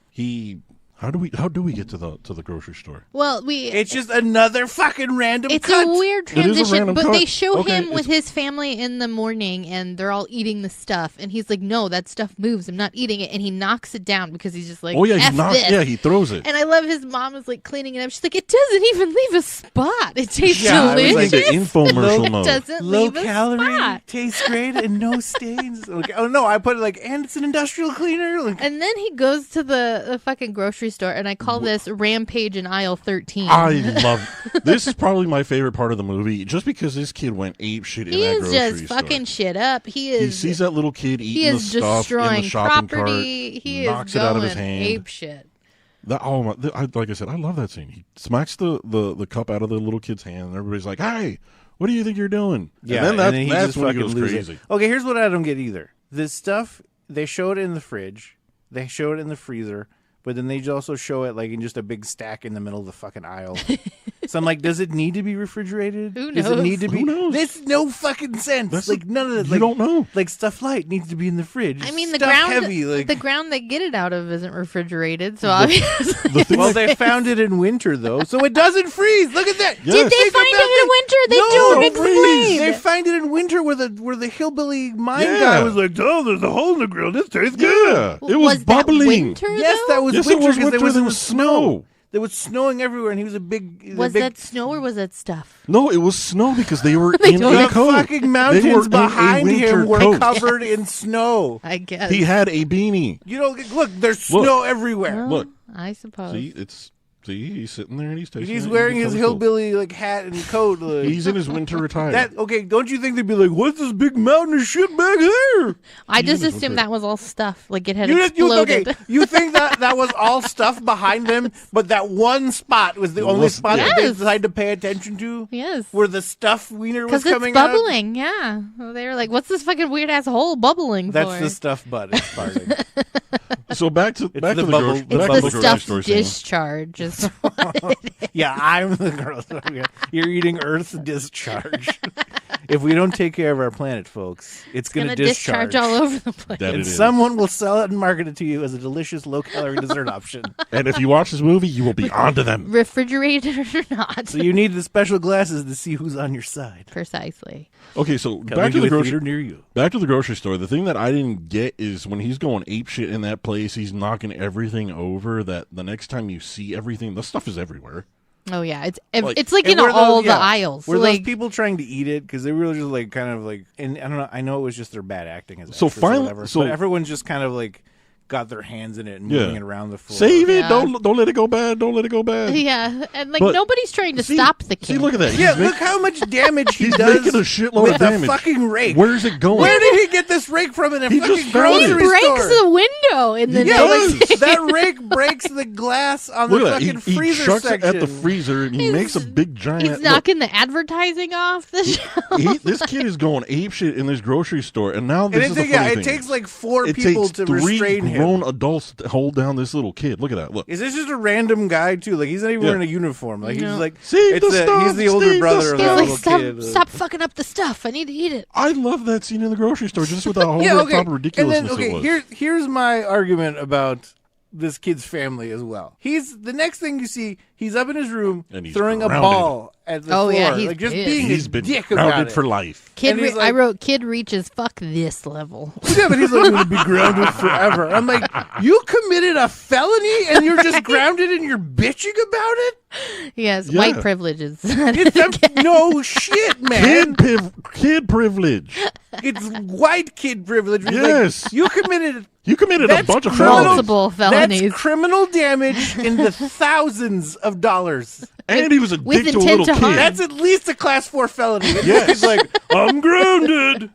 How do we get to the grocery store? Well, it's just another fucking random. It's cut. a weird It is a transition, random but cut. they show Okay, him with his family in the morning, and they're all eating the stuff, and he's like, "No, that stuff moves. I'm not eating it," and he knocks it down because he's just like, Oh yeah, F he knocks. this. Yeah, he throws it. And I love his mom is like cleaning it up. She's like, "It doesn't even leave a spot. It tastes Yeah, I was like delicious. the infomercial it mode. doesn't Low leave a calorie, spot." tastes great, and no stains. Okay. Oh no, I put it like, and it's an industrial cleaner. Like, And then he goes to the fucking grocery store, and I call this Rampage in aisle 13. I love. This is probably my favorite part of the movie, just because this kid went ape shit in he that is grocery just store. fucking shit up. He He is. sees that little kid he eating the is stuff in destroying the shopping property. cart, He knocks is it going out of his hand. ape shit. That, oh my! Like I said, I love that scene. He smacks the cup out of the little kid's hand, and everybody's like, "Hey, what do you think you're doing?" yeah, and then that's he that's just when fucking he goes loses crazy. it. Okay, here's what I don't get either. This stuff they show it in the fridge, they show it in the freezer, but then they also show it like in just a big stack in the middle of the fucking aisle. So I'm like, does it need to be refrigerated? Who Does it knows? need to be? Who knows? This no fucking sense. That's like none of this. you Like, don't know. Like stuff light needs to be in the fridge. I mean, the Stuff ground, heavy. Like the ground they get it out of isn't refrigerated, so obviously. The thing well, that- they found it in winter though, so it doesn't freeze. Look at that. Yes. Did they Think find about it in winter? They No, don't don't freeze. explain. They find it in winter where the hillbilly mine Yeah. guy was like, "Oh, there's a hole in the grill. This tastes good." Yeah, it was that bubbling. winter, Yes, though? that was Yes, it winter was because winter, there there was was snow. There was snowing everywhere, and he was a big. Was big, that snow or was that stuff? No, it was snow because they were They in don't- a the coat. fucking They were mountains in a behind winter him were coat. covered in snow. I guess. He had a beanie. You know, look, there's Look. snow everywhere. Look, I suppose. see, he's sitting there and he's tasting. He's it, wearing eating his the coat. hillbilly like hat and coat. Like, He's in his winter retire. that okay? Don't you think they'd be like, "What's this big mountain of shit back here?" I just Even if assumed it's- that was all stuff. Like it had You exploded. okay? You think that was all stuff behind them, but that one spot was the only was- spot that they Yes. decided to pay attention to, Yes. where the stuff wiener was Because it's coming out. bubbling, yeah. They were like, "What's this fucking weird ass hole bubbling That's for?" the stuff butt. It's farting. So back to It's the the bubble- grocery, it's It's back the to the grocery stuffed store scene. discharge. Is what it is. Yeah, I'm the girl. You're eating Earth's discharge. If we don't take care of our planet, folks, it's going to Gonna discharge. discharge all over the place. That and it is. someone will sell it and market it to you as a delicious low-calorie dessert option. And if you watch this movie, you will be onto them. Refrigerated or not. So you need the special glasses to see who's on your side. Precisely. Okay, so Coming back to the a grocery. theater near you. Back to the grocery store. The thing that I didn't get is when he's going ape shit in that place, he's knocking everything over. That the next time you see everything, the stuff is everywhere. Oh yeah, it's Like- it's like And in were all those- the yeah, aisles. Were like those people trying to eat it because they were just like kind of like, and I don't know. I know it was just their bad acting as So actors or finally- whatever, so- but everyone's just kind of like got their hands in it and Yeah. moving it around the floor. Save it! Yeah. Don't let it go bad! Don't let it go bad! Yeah, and like But- nobody's trying to See- stop the kid. See, look at that! Yeah, He's look how much damage he he's does making a shitload with of damage. a fucking rake. Where's it going? Where did he get this rake from in a He fucking just found He it. grocery breaks store? the window in the Yeah, next like scene. that rake breaks the glass on Look the at that! fucking He freezer chucks section. it at the freezer and he makes a big giant. He's look, knocking the advertising off the shelf. this kid is going ape shit in this grocery store, and now this And is the funny it thing. takes like 4 It people takes to 3 restrain him. grown adults to hold down this little kid. Look at that! Look. Is this just a random guy too? Like he's not even Yeah. wearing a uniform. Like No. he's like Save it's the a- stuff, he's the older save the brother of stuff. that He's little like, kid. stop fucking up the stuff. I need to eat it. I love that scene in the grocery store, just with how Yeah, over okay. the top And ridiculousness then it was. here's my argument about this kid's family as well. He's the next thing you see, he's up in his room And he's throwing a grounded. ball at the Oh, floor. yeah, he's like just pissed. being He's a been dick about grounded it. for life. Kid, And he's I like- wrote kid reaches fuck this level. Yeah, but he's like going to be grounded forever. I'm like, you committed a felony and you're just grounded and you're bitching about it? Yes, Yeah. white privileges. No shit, man. Kid privilege. It's white kid privilege. It's Yes. like, you committed You committed a bunch of criminal- felonies. Multiple felonies. That's criminal damage in the thousands of dollars. And he was a with dick to a intent little to kid. harm. That's at least a class 4 felony. Yes. He's like, I'm grounded.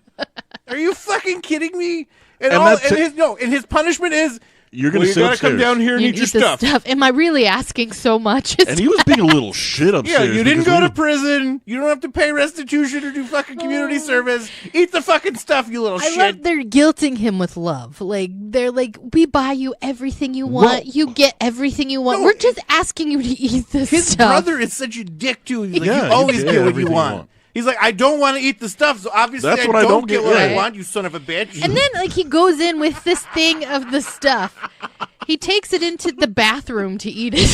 Are you fucking kidding me? And, And all, that's and it. his punishment is You're going well, to you sit gotta upstairs. come down here and You eat your eat the stuff. Am I really asking so much? And he was being a little shit Yeah, upstairs. you didn't because go we to prison. You don't have to pay restitution or do fucking community service. Eat the fucking stuff, you little I shit. love they're guilting him with love. Like they're like, we buy you everything you want. Well- You get everything you want. No, We're just asking you to eat this His stuff. brother is such a dick too. He's like, Yeah, you you always get get what everything you you want. want. He's like, I don't want to eat the stuff, so obviously That's I what I don't don't get get, what I right. want, you son of a bitch. And then like he goes in with this thing of the stuff. He takes it into the bathroom to eat it.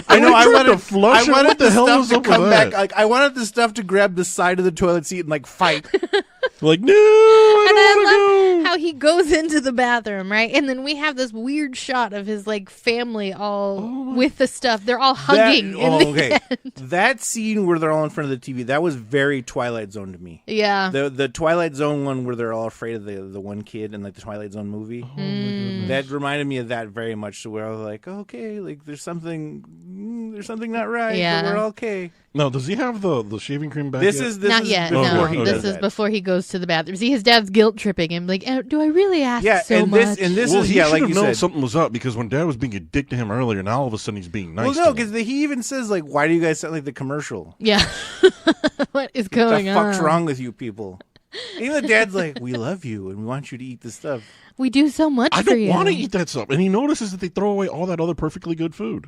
I know. I I tried wanted to flush it. I wanted What the the hell stuff was to up with come back. that? Like I wanted the stuff to grab the side of the toilet seat and like fight. Like, no, I And don't I want love to go. how he goes into the bathroom, right? And then we have this weird shot of his like family all with the stuff. They're all hugging. in the end. That scene where they're all in front of the TV, that was very Twilight Zone to me. Yeah. The Twilight Zone one where they're all afraid of the one kid in like the Twilight Zone movie. That reminded me of that very much. So where I was like, okay, like there's something not right. Yeah. but we're okay. No, does he have the shaving cream back This yet? is Not yet. before No, he okay. does this is that. before he goes to the bathroom. See, his dad's guilt tripping him. Like, do I really ask Yeah, so and much? this Well, is he yeah, should like have you known said. something was up because when Dad was being a dick to him earlier, now all of a sudden he's being nice. Well, to no, him. because he even says like, "Why do you guys sound like the commercial? Yeah. What is What going the on? fuck's wrong with you people?" Even the dad's like, "We love you and we want you to eat the stuff." We do so much I for don't you. want to eat that stuff, and he notices that they throw away all that other perfectly good food,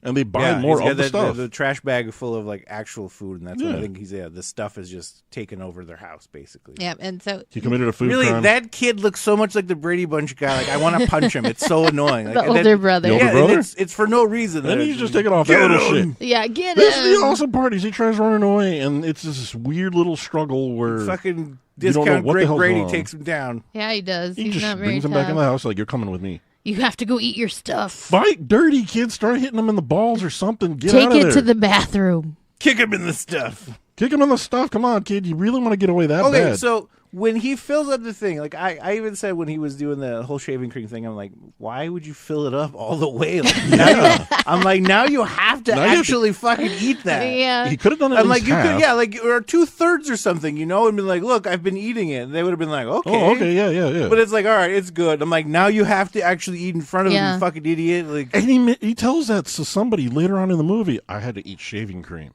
and they buy more he's got of the stuff. The trash bag full of like actual food, and that's what I Yeah. think the stuff is just taken over their house basically. Yeah, and so He committed a food Really, crime. that kid looks so much like the Brady Bunch guy. Like I want to punch him. It's so annoying. Like, the and older brother. The older Yeah, and brother? it's for no reason. and That he's it's- just taking off that Get little shit. him! Yeah, get This is the him. awesome part. Is he tries running away, and it's this weird little struggle where Fucking You don't know discount what the Greg hell's Brady going on. takes him down. Yeah, he does. he He's just not very brings him tough. back in the house like, you're coming with me. You have to go eat your stuff. Fight dirty, kids. Start hitting him in the balls or something. Get Take out of it there. to the bathroom. Kick him in the stuff. Kick him in the stuff. Come on, kid. You really want to get away that Okay, bad. so when he fills up the thing, like I even said when he was doing the whole shaving cream thing, I'm like, why would you fill it up all the way? Like, I'm like, now you have to Now you have to- actually fucking eat that. Yeah. he could have done it I'm at like, least you half. could, yeah, like, or 2/3 or something, you know, and be like, look, I've been eating it. And they would have been like, okay. Oh, okay. Yeah. But it's like, all right, it's good. I'm like, now you have to actually eat in front of him, Yeah. you fucking idiot. Like, And he tells that to somebody later on in the movie. I had to eat shaving cream.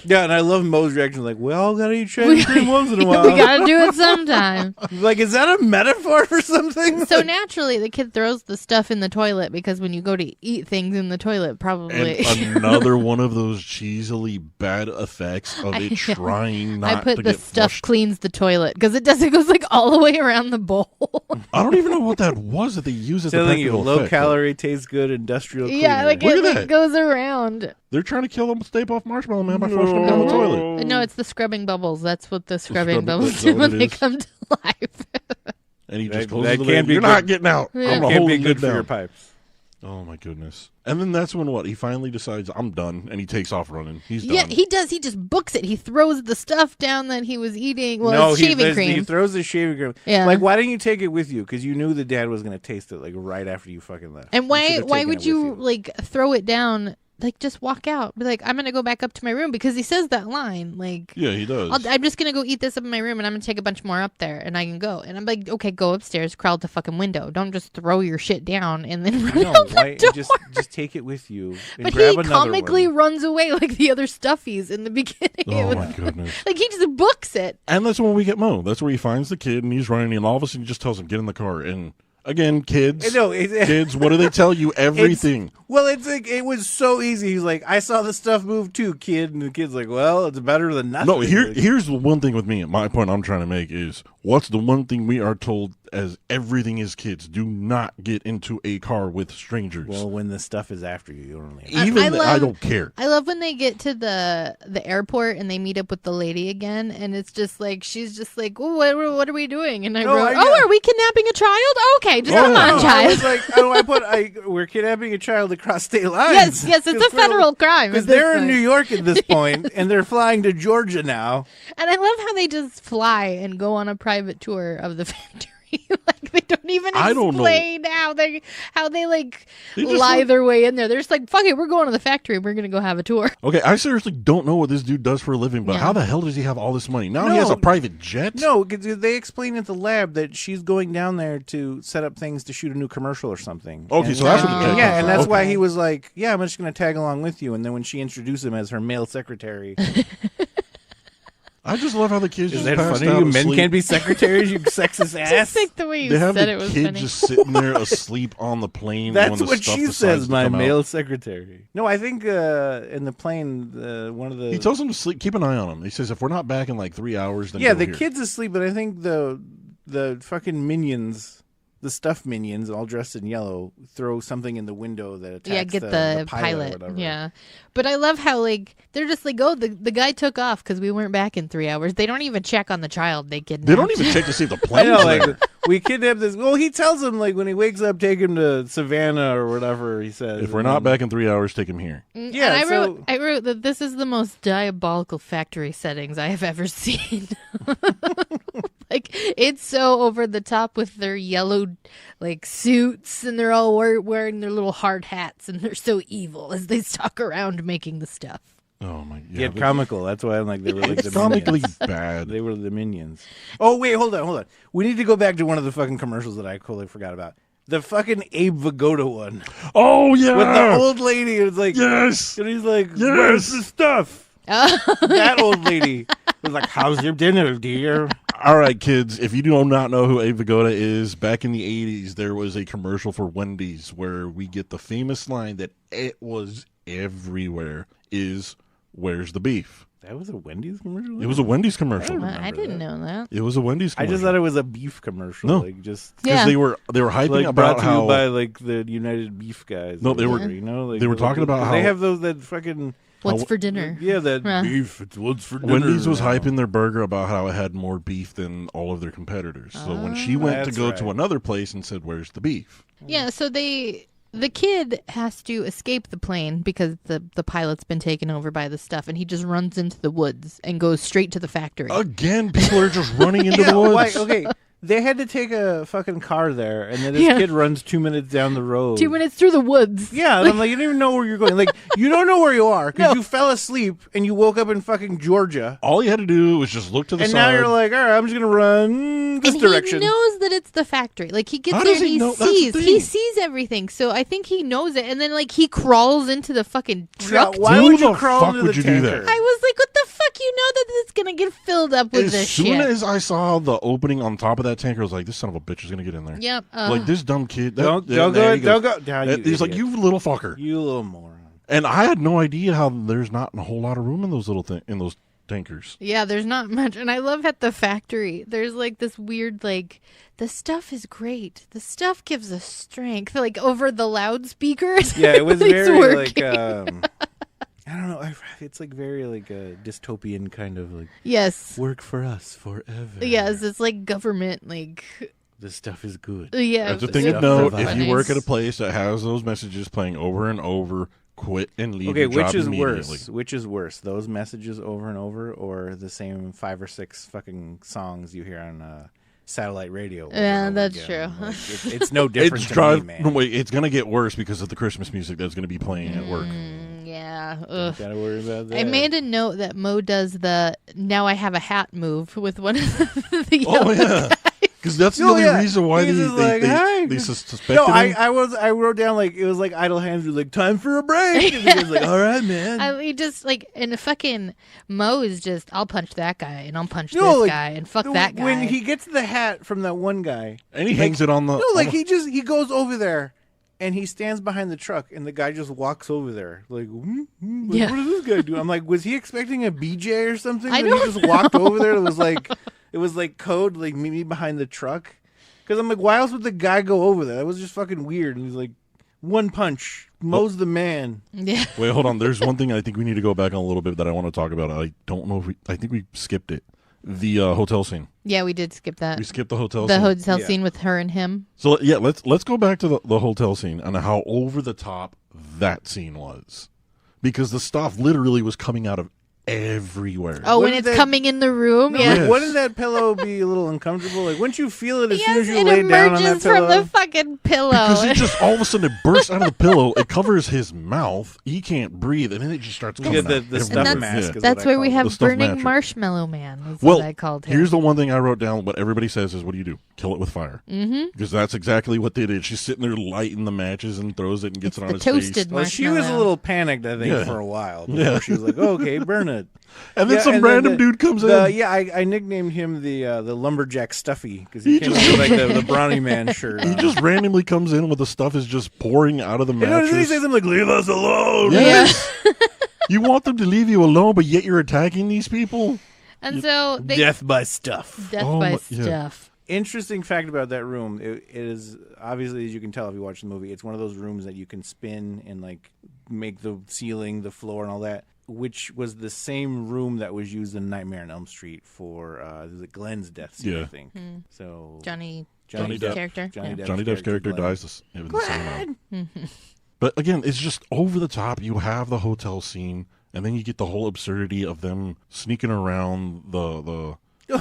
yeah, and I love Mo's reaction. Like, we all gotta eat shaving cream once in a while. We gotta do it sometime. Like, is that a metaphor for something? So naturally, the kid throws the stuff in the toilet because when you go to eat things in the toilet, probably. And another one of those cheesily bad effects of I it know. trying not I put to the get stuff flushed. cleans the toilet because it goes like all the way around the bowl. I don't even know what that was that they use as a Telling you, practical low effect. calorie, tastes good, industrial cleaner. Yeah, like Look it at like, that. goes around. They're trying to kill him with Stay Puft Marshmallow Man by flushing him down the toilet. No, it's the scrubbing bubbles. That's what the scrubbing scrubbing- bubbles that's do what when it they is? come to life. And he That- just closes that the can't lid. be You're good. not getting out. Yeah. I'm It gonna can't hold be the good lid for down. your pipes. Oh my goodness! And then that's when he finally decides I'm done, and he takes off running. He's done. Yeah, he does. He just books it. He throws the stuff down that he was eating. Well, no, it's shaving cream. He throws the shaving cream. Yeah. Like, why didn't you take it with you? Because you knew the dad was going to taste it like right after you fucking left. And You why should've why taken would it you with like throw it down? Like, just walk out. Be like, I'm gonna go back up to my room because he says that line. Like, Yeah, he does. I'm just gonna go eat this up in my room, and I'm gonna take a bunch more up there, and I can go. And I'm like, okay, go upstairs, crawl to the fucking window. Don't just throw your shit down and then run No, out the why, door. just take it with you and But grab he another comically one. runs away like the other stuffies in the beginning. It Oh was- my goodness! Like, he just books it. And that's when we get Mo. That's where he finds the kid, and he's running, and all of a sudden he just tells him, "Get in the car." And again, kids, No, kids, what do they tell you? Everything. Well, it's like it was so easy. He's like, I saw the stuff move too, kid, and the kid's like, well, it's better than nothing. No, Like, here's the one thing with me. My point I'm trying to make is, what's the one thing we are told as everything is kids? Do not get into a car with strangers. well, when the stuff is after you, you don't really. Even I don't care. I love when they get to the airport and they meet up with the lady again, and it's just like she's just like, oh, what are we doing? And I No, wrote, I- oh, are we kidnapping a child? Okay, just come on, I child. was like, we're kidnapping a child across state lines. Yes, it's a federal crime. Because at this they're in point. New York at this point, and they're flying to Georgia now. And I love how they just fly and go on a private tour of the factory. Like, they don't even I don't know. explain how they like They just lie like- their way in there. They're just like, fuck it, we're going to the factory. We're gonna go have a tour. Okay, I seriously don't know what this dude does for a living, but Yeah. how the hell does he have all this money? Now he has No. a private jet? No, 'cause they explain at the lab that she's going down there to set up things to shoot a new commercial or something. Okay, And- so that's what the and- jet yeah, does. and that's why Okay. he was like, "Yeah, I'm just going to tag along with you." And then when she introduced him as her male secretary, I just love how the kids is just that passed funny? out You men asleep. can't be secretaries. You sexist ass. Just like the way you They have said the it was kid funny. just sitting there asleep on the plane. That's when the what stuff she decides says. to My come out. male secretary. No, I think in the plane, one of the He tells him to sleep. Keep an eye on him. He says, if we're not back in like 3 hours, then yeah, go the here. kid's asleep, but I think the fucking minions, the stuffed minions, all dressed in yellow, throw something in the window that attacks Yeah, get the the pilot. Or whatever. Yeah, but I love how like they're just like, oh, the guy took off because we weren't back in 3 hours. They don't even check on the child. They kidnapped. They don't even check to see if the I plane's know, there. like we kidnapped this. Well, he tells him like when he wakes up, take him to Savannah or whatever. He says, If we're and not then- back in 3 hours, take him here. Yeah, And so- I wrote that this is the most diabolical factory settings I have ever seen. Like, it's so over the top with their yellow like suits, and they're all wearing their little hard hats, and they're so evil as they stalk around making the stuff. Oh my! Yeah, but comical. That's why I'm like they were like It's the comically minions. bad. They were the minions. Oh wait, hold on. We need to go back to one of the fucking commercials that I totally forgot about. The fucking Abe Vigoda one Oh yeah, with the old lady. It's like yes. and he's like, Yes. "Where's the stuff?" That old lady was like, "How's your dinner, dear?" All right, kids. If you do not know who Abe Vigoda is, back in the '80s, there was a commercial for Wendy's where we get the famous line that it was everywhere: "Is where's the beef?" That was a Wendy's commercial. It was a Wendy's commercial. I didn't know that. It was a Wendy's I commercial. just thought it was a beef commercial. No. Like just because Yeah. they were hyping like about brought to how you by like the United Beef guys. No, or they were- whatever, you know, like, they were talking about 'cause how- they have those that fucking What's for dinner? yeah that Huh. beef. It's what's for dinner. Wendy's was now. hyping their burger about how it had more beef than all of their competitors. So when she went to That's go to right. another place and said, "Where's the beef?" Yeah, so the kid has to escape the plane because the pilot's been taken over by the stuff, and he just runs into the woods and goes straight to the factory. Again, people are just running into Yeah, the woods. why- okay. They had to take a fucking car there, and then this Yeah. kid runs 2 minutes down the road. 2 minutes through the woods. Yeah, and I'm like, you don't even know where you're going. Like, you don't know where you are because you fell asleep and you woke up in fucking Georgia, All you had to do was just look to the and side. now you're like, all right, I'm just gonna run this And direction. he knows that it's the factory. Like, he gets How there does and he he know? That's the sees. thing. He sees everything. So I think he knows it. And then, like, he crawls into the fucking truck. Yeah, why Who would you the crawl fuck into would the you do tanker? that? I was like, what the fuck? You know that it's going to get filled up with as this soon shit. as I saw the opening on top of that tanker, I was like, "This son of a bitch is gonna get in there." Yep. Like this dumb kid. Don't there go. he Don't goes. go. Yeah, He's like, idiot. "You little fucker." You little moron. And I had no idea how there's not a whole lot of room in those little in those tankers. Yeah, there's not much. And I love at the factory, there's like this weird, like, the stuff is great. The stuff gives us strength, like over the loudspeakers. Yeah, it was It's very working. like I don't know. It's like very like a dystopian kind of like Yes. work for us forever. Yes, it's like government, like This stuff is good. Yeah, That's the it thing was of note. funny. If you work at a place that has those messages playing over and over, quit and leave your which job is immediately. worse? Which is worse, those messages over and over, or the same 5 or 6 fucking songs you hear on satellite radio? over Yeah, and over that's again? true. Like, it's no different to me, man. Wait, it's going to get worse because of the Christmas music that's going to be playing at work. Yeah. Don't gotta worry about that. I made a note that Mo does the "now I have a hat" move with one of the yellow Oh, yeah. guys. Because that's the Oh, only yeah. reason why He's just like, "Hi." they suspected No, him. I wrote down like it was like idle hands was like time for a break. And he was like, all right, man. He just like, and fucking Mo is just, I'll punch that guy and I'll punch No, this like, guy and fuck that guy. When he gets the hat from that one guy, And he hangs it on the... no, like he goes over there and he stands behind the truck and the guy just walks over there like, like, Yeah. what does this guy do? I'm like, was he expecting a BJ or something? I That don't he just walked over there. It was like code, like meet me behind the truck. Because I'm like, why else would the guy go over there? That was just fucking weird. And he's like, one punch, Mo's the man. Yeah. Wait, hold on. There's one thing I think we need to go back on a little bit that I want to talk about. I don't know if I think we skipped it. The hotel scene. Yeah, we did skip that. We skipped the hotel The scene. hotel Yeah. scene with her and him. So yeah, let's go back to the hotel scene and how over the top that scene was, because the stuff literally was coming out of everywhere. Oh, when Wouldn't it's that- coming in the room. No, Yeah. like, wouldn't that pillow be a little uncomfortable? Like, wouldn't you feel it as soon Yes, as you it lay down on that emerges from pillow? the fucking pillow. Because he just all of a sudden it bursts out of the pillow. It covers his mouth. He can't breathe, and then it just starts coming Because the out stuff everywhere. mask Yeah. is That's what I why we call it. have The stuff Burning mattress. Marshmallow Man. That's Well, what I called him. here's the one thing I wrote down. What everybody says is, what do? Kill it with fire. Mm-hmm. Because that's exactly what they did. She's sitting there lighting the matches and throws it and gets It's it on the his toasted face. Well, she was a marshmallow. little panicked, I think, Yeah. for a while. Before Yeah. she was like, oh, okay, burn it. And then Yeah, some and random dude comes in. Yeah, I nicknamed him the lumberjack Stuffy because he came in with like the Brownie Man shirt. He on. just randomly comes in with the stuff is just pouring out of the You know, mattress. doesn't he say something like, leave us alone? Yes. You want them to leave you alone, but yet you're attacking these people? And so they Death by stuff. death Oh by my- yeah. stuff. Interesting fact about that room, it is obviously, as you can tell if you watch the movie, it's one of those rooms that you can spin and like make the ceiling, the floor, and all that, which was the same room that was used in Nightmare on Elm Street for Glenn's death scene, I Yeah. think. So Johnny Johnny Depp's Depp. character. Johnny Yeah. Depp's Johnny Depp's character Glenn. dies in the same round. But again, it's just over the top. You have the hotel scene, and then you get the whole absurdity of them sneaking around the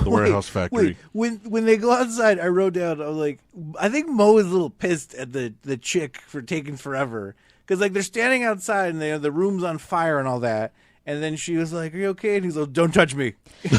warehouse factory. Wait, when they go outside, I wrote down, I was like, I think Mo is a little pissed at the chick for taking forever. Because, like, they're standing outside and the room's on fire and all that. And then she was like, are you okay? And he's like, don't touch me. No,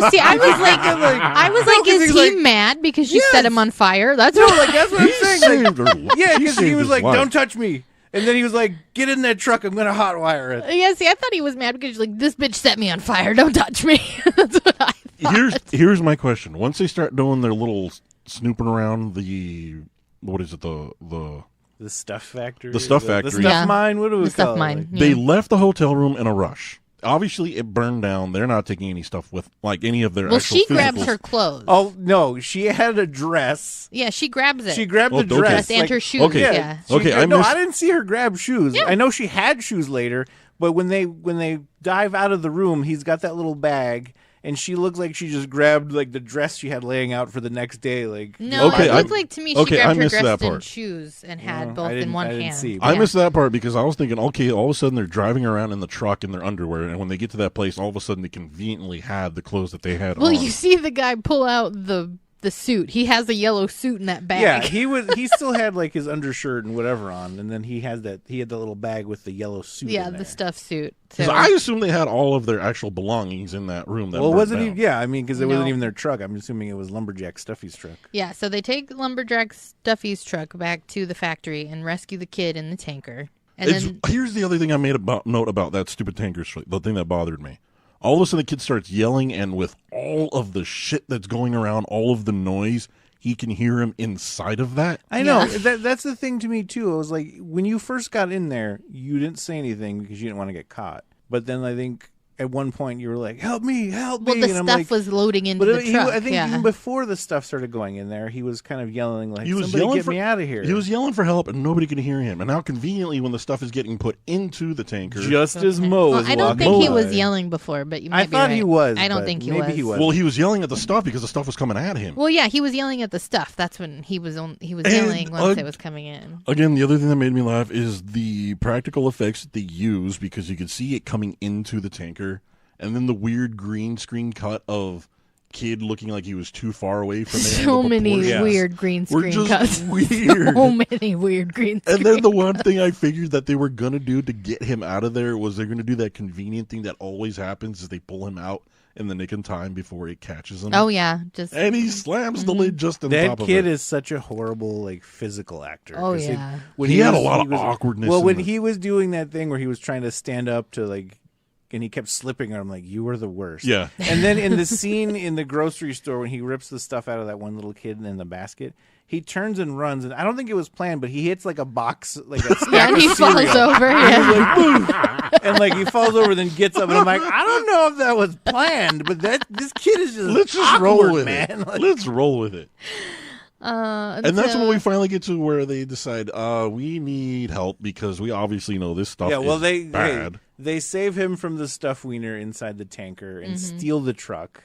see, I was like, No, 'cause is he's he like- mad because she set him on fire? That's No, what like, that's what I'm saying. Like, Saved her- yeah, she because he saved was his like, life. don't touch me. And then he was like, get in that truck. I'm going to hotwire it. Yeah, see, I thought he was mad because she's like, this bitch set me on fire. Don't touch me. That's what I thought. Here's my question. Once they start doing their little snooping around the what is it The stuff factory. The stuff The factory. stuff Yeah. mine. What do we The stuff call mine. it? Like, they left the hotel room in a rush. Obviously, it burned down. They're not taking any stuff with like any of their. Well, actual she grabs physicals. her clothes. oh, no. She had a dress. Yeah, she grabs it. She grabbed Oh, the okay. dress. and like- her shoes. okay. Yeah. She Okay, grabbed- I no, missed- I didn't see her grab shoes. Yeah. I know she had shoes later, but when they dive out of the room, he's got that little bag, and she looks like she just grabbed like the dress she had laying out for the next day. Like No, Okay, it I- looked like to me she okay, I grabbed her missed that dress and part. shoes and had No, both I in didn't- one I didn't hand. see. I Yeah. missed that part because I was thinking, okay, all of a sudden they're driving around in the truck in their underwear, and when they get to that place, all of a sudden they conveniently had the clothes that they had Well, on. you see the guy pull out the suit. He has a yellow suit in that bag. yeah, he still had like his undershirt and whatever on, and then he had the little bag with the yellow suit. Yeah, in the there. stuff suit. 'Cause So, I assume they had all of their actual belongings in that room. That Well, burned wasn't down. even? Yeah, I mean, because it wasn't No. even their truck. I'm assuming it was Lumberjack Stuffy's truck. yeah, so they take Lumberjack Stuffy's truck back to the factory and rescue the kid in the tanker. And then Here's the other thing I made note about that stupid tanker strike. The thing that bothered me. All of a sudden, the kid starts yelling, and with all of the shit that's going around, all of the noise, he can hear him inside of that. I know Yeah. that's the thing to me too. I was like, when you first got in there, you didn't say anything because you didn't want to get caught. But then I think at one point you were like, "Help me, help me!" Well, the and I'm stuff like, was loading into the truck. I think yeah. even before the stuff started going in there, he was kind of yelling like, He was "Somebody yelling get me out of here!" He was yelling for help, and nobody could hear him. And now, conveniently, when the stuff is getting put into the tanker, just as Mo Well, was I don't walking think he by. was yelling before, but you might I be thought right. he was. I don't but think he maybe was. he was. well, he was yelling at the stuff because the stuff was coming at him. Well, yeah, he was yelling at the stuff. That's when he was yelling once it was coming in. Again, the other thing that made me laugh is the practical effects that they use, because you could see it coming into the tanker, and then the weird green screen cut of kid looking like he was too far away from it. So many proportions weird green were screen just cuts. weird. So many weird green screen And then the one thing I figured that they were going to do to get him out of there was they're going to do that convenient thing that always happens, is they pull him out in the nick of time before it catches him. Oh, yeah. Just And he slams the lid just on that top of kid it. is such a horrible like physical actor. Oh, 'Cause yeah. when He had a was- lot he of was- awkwardness Well, in when the- he was doing that thing where he was trying to stand up to like, and he kept slipping, and I'm like, "You were the worst." Yeah. And then in the scene in the grocery store when he rips the stuff out of that one little kid in the basket, he turns and runs, and I don't think it was planned, but he hits like a box, like a stack yeah, and of he cereal. falls over. And Yeah. he's like, "Boof!" And like he falls over, then gets up, and I'm like, I don't know if that was planned, but this kid is just Let's just awkward, roll with man. it. Like, Let's roll with it. And that's so- when we finally get to where they decide, we need help because we obviously know this stuff yeah, well, is bad. they save him from the stuff wiener inside the tanker and steal the truck,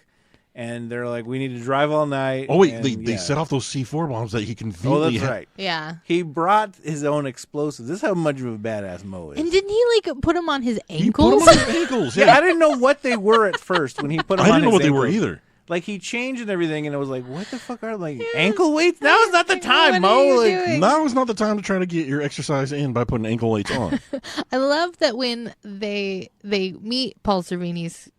and they're like, "We need to drive all night." Oh, wait, and, they yeah. set off those C4 bombs that he Oh, conveniently that's had. right. Yeah. He brought his own explosives. This is how much of a badass Mo is. And didn't he like put him on his He put ankles? them on his ankles. yeah, Yeah, I didn't know what they were at first when he put them I on didn't know his what they were ankles. either. Like he changed and everything, and it was like, "What the fuck are like ankle weights?" Now is not the What time, are Mo. you Like, doing? Now is not the time to try to get your exercise in by putting ankle weights on. I love that when they meet Paul Sorvini's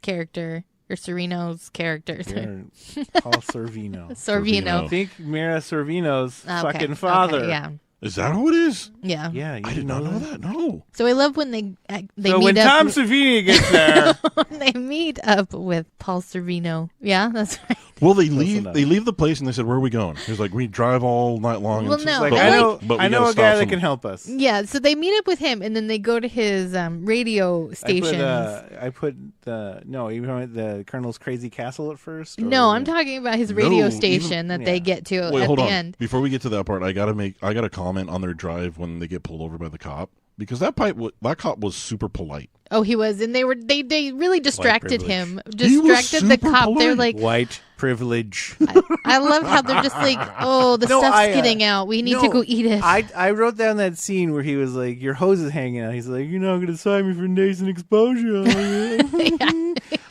character or Serino's character. You're Paul Sorvino. Sorvino. I think Mira Sorvino's Okay, fucking father. okay, yeah. Is that who it is? Yeah. Yeah, you I did not know that. No. So I love when they So meet when up. Tom Savini gets there, They meet up with Paul Sorvino. Yeah, that's right. Well, they leave. enough. They leave the place and they said, "Where are we going?" He was like, "We drive all night long." Well, and no, like But I like- know, but we I know gotta a guy stop that some- can help us. Yeah, so they meet up with him, and then they go to his radio stations. I put the no. You went the Colonel's Crazy Castle at first. or- No, I'm talking about his radio No, station even- that yeah. they get to Wait, at hold the on. end. Before we get to that part, I gotta comment on their drive when they get pulled over by the cop, because that cop was super polite. Oh, he was, and they really distracted privilege. him. He was Distracted the super cop. They're polite. like, White privilege. I love how they're just like, oh, the No, stuff's getting out. We need to go eat it. I wrote down that scene where he was like, "Your hose is hanging out." He's like, "You're not going to sign me for indecent exposure."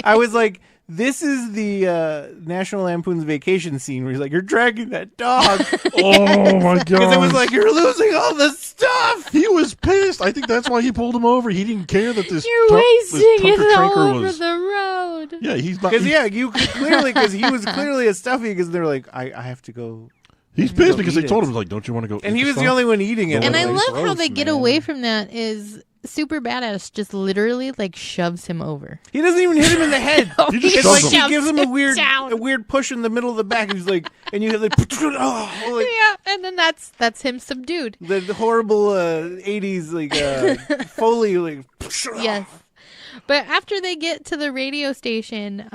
I was like, "This is the National Lampoon's Vacation scene where he's like, 'You're dragging that dog,' Oh my god! because it was like, 'You're losing all the stuff.'" he was pissed. I think that's why he pulled him over. He didn't care that this You're this wasting Tucker it Tranker all over was. the road. Yeah, he's not. Because you could clearly, because he was clearly a stuffy, because they're like, I have to go. He's pissed because eat they told it. him like, "Don't you want to go?" And eat he was the stuff?" only one eating it. And I Like, love how gross, they get man. away from that is Super Badass just literally like shoves him over. He doesn't even hit him in the head. Oh, He just It's shoves like him. he gives him a down. weird push in the middle of the back. And he's like, and you have like, oh, like Yeah, and then that's him subdued. the horrible 80s like Foley like. Yes. But after they get to the radio station,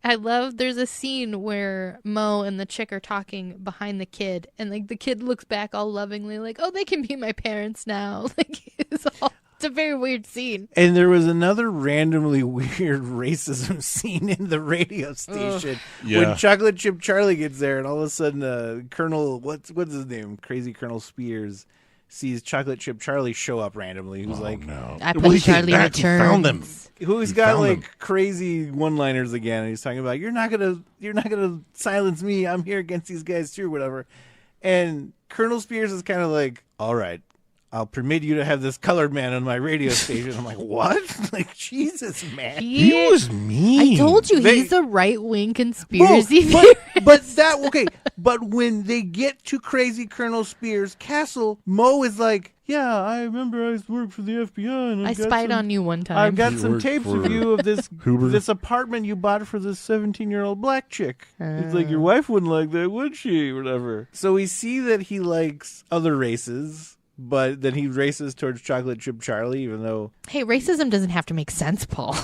I love there's a scene where Mo and the chick are talking behind the kid, and like the kid looks back all lovingly like, oh, they can be my parents now. Like it's a very weird scene. And there was another randomly weird racism scene in the radio station Yeah. when Chocolate Chip Charlie gets there, and all of a sudden Colonel what's his name, Crazy Colonel Spears, sees Chocolate Chip Charlie show up randomly. Who's like, No. I Well, play he came Charlie back. He found them. Returns. who's He got found like them. crazy one-liners again, and he's talking about you're not gonna silence me. I'm here against these guys too, or whatever. And Colonel Spears is kind of like, all right, I'll permit you to have this colored man on my radio station. I'm like, what? Like, Jesus, man. He was mean. I told you They- he's a right wing Well, conspiracy theorist. but when they get to Crazy Colonel Spears' castle, Mo is like, yeah, I remember I used to work for the FBI. And I spied on you one time. I've got You some worked tapes for of you of this Hoover? this apartment you bought for this 17-year-old black chick. It's like, your wife wouldn't like that, would she? Whatever. So we see that he likes other races, but then he races towards Chocolate Chip Charlie, even though Hey, racism doesn't have to make sense, Paul.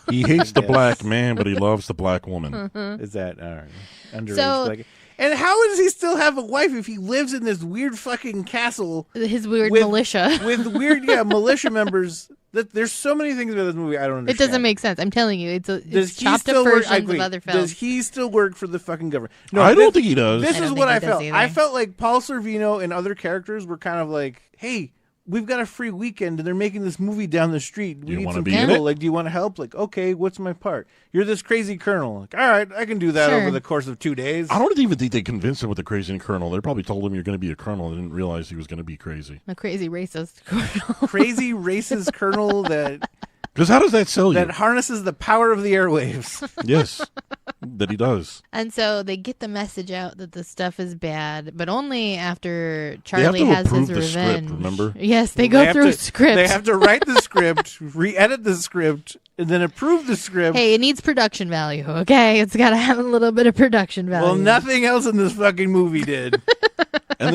He hates the black man, but he loves the black woman. Is that all right? Underage So- black. And how does he still have a wife if he lives in this weird fucking castle? His weird with- militia. with weird, militia members. That there's so many things about this movie I don't It understand. doesn't make sense. I'm telling you, it's Does he chopped still up work? versions wait, of other Does films. he still work for the fucking government? I don't think he does. This I don't is think what he I does felt. either. I felt like Paul Sorvino and other characters were kind of like, hey, we've got a free weekend and they're making this movie down the street. We You need wanna some be in people. it? Like, do you want to help? Like, okay, what's my part? You're this crazy colonel. Like, all right, I can do that Sure. over the course of 2 days. I don't even think they convinced him with the crazy colonel. They probably told him you're going to be a colonel and didn't realize he was going to be crazy. A crazy racist. Crazy racist colonel that Because how does that sell that you? harnesses the power of the airwaves. Yes, that he does. And so they get the message out that the stuff is bad, but only after have Charlie to has approve his the script, revenge. remember? Yes, they go have through to- a script. They have to write the script, re-edit the script, and then approve the script. Hey, it needs production value, okay? It's got to have a little bit of production value. Well, nothing else in this fucking movie did. And then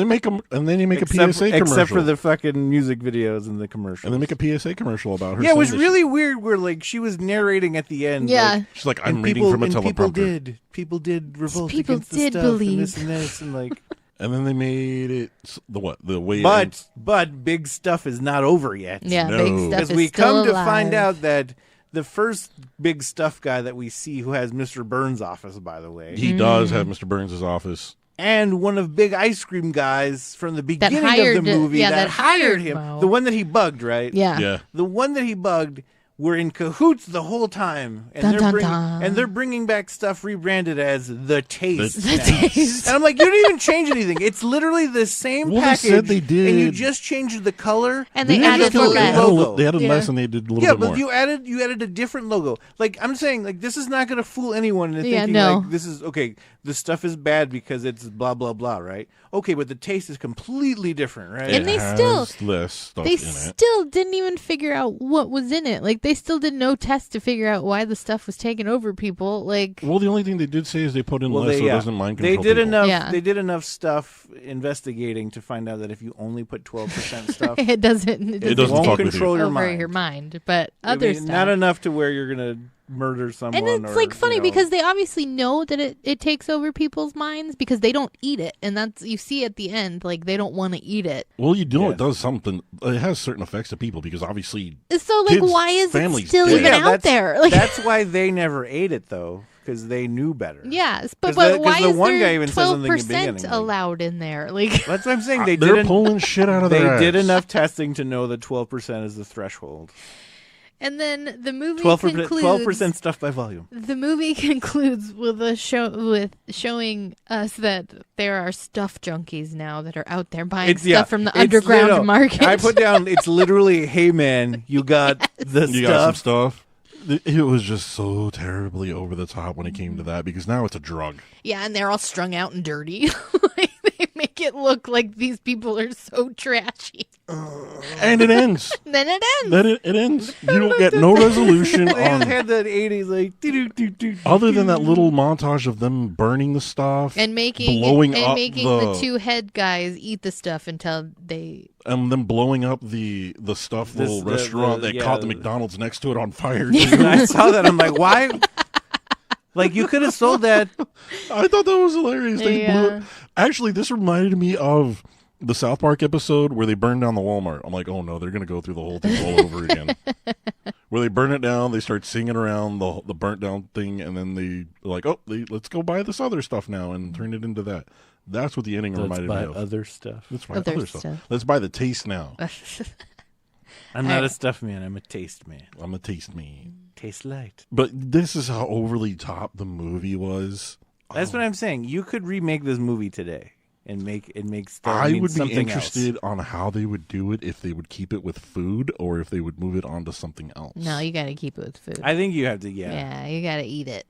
you make a except, PSA commercial. except for the fucking music videos and the commercials. and then make a PSA commercial about her. Yeah, it was saying that really weird where like she was narrating at the end. Yeah. like, She's like, and I'm reading from a people teleprompter. People did revolt People against did the stuff believe. and this and this and like. And then they made it the what? The way. But big stuff is not over yet. Yeah, No. big stuff Because is we still come to alive. find out that the first big stuff guy that we see, who has Mr. Burns' office, by the way, he does have Mr. Burns' office. and one of big ice cream guys from the beginning hired of the it- movie yeah, that that hired hired him, Mo. the one that he bugged, right? Yeah. Yeah. The one that he bugged were in cahoots the whole time, and Dun, they're dun, bringing dun. and they're bringing back stuff rebranded as the Taste. The now. Taste. And I'm like, you didn't even change anything. It's literally the same Well, they package, said they did. and you just changed the color And they didn't added just the do it. less. logo. They added Yeah. less and they did a little Yeah, bit but more. you added a different logo. Like I'm saying, like this is not going to fool anyone into Yeah, thinking no. like this is okay. This stuff is bad because it's blah blah blah, right? Okay, but the taste is completely different, right? And they has still- less stuff They in it. still didn't even figure out what was in it. Like, they still did no test to figure out why the stuff was taking over people. Like, Well, the only thing they did say is they put in less so it doesn't mind They control did people. enough. Yeah. They did enough stuff investigating to find out that if you only put 12% stuff, it doesn't doesn't won't talk with you. control your over mind. your mind. But I other mean, stuff. not enough to where you're gonna murder someone. And it's or, like funny you know, because they obviously know that it takes over people's minds because they don't eat it, and that's you see at the end like they don't want to eat it. Well, you know Yeah. it does something. It has certain effects to people because obviously So like, Kids, why is it families still dead. even out that's, there? Like, that's why they never ate it though, because they knew better. yes, but 'Cause why the is one guy there even says something in the 12% beginning, like- allowed in there? Like, That's what I'm saying. They they're didn't. pulling shit out of They their did ass. enough testing to know that 12% is the threshold. and then the movie 12%, concludes. 12% stuff by volume. The movie concludes with showing us that there are stuff junkies now that are out there buying stuff from the it's- underground no, no. market. I put down. It's literally, hey man, you got the You got some stuff. stuff. It was just so terribly over the top when it came to that because now it's a drug. Yeah, and they're all strung out and dirty. Like, they make it look like these people are so trashy. And it ends. Then it ends. Then it ends. You don't get no resolution They on had that 80s like doo-doo-doo-doo. other than that little montage of them burning the stuff and making blowing and up making the two head guys eat the stuff until they and them blowing up the stuff This- little the- restaurant the- that yeah, caught the the- McDonald's next to it on fire. And I saw that. I'm like, why? Like you could have sold that. I thought that was hilarious. They blew Yeah. it. Actually, this reminded me of the South Park episode where they burned down the Walmart. I'm like, oh no, they're gonna go through the whole thing all over again. Where they burn it down, they start singing around the burnt down thing, and then they like, oh, let's go buy this other stuff now and turn it into that. That's what the ending reminded me of. other stuff. Let's buy Other other stuff. stuff. Let's buy the taste now. I'm not a stuff man. I'm a taste man. I'm a taste me. Taste light. But this is how overly top the movie was. That's what I'm saying. You could remake this movie today and make stuff. I mean would be something interested else. on how they would do it, if they would keep it with food or if they would move it on to something else. no, you got to keep it with food. I think you have to. yeah, you got to eat it.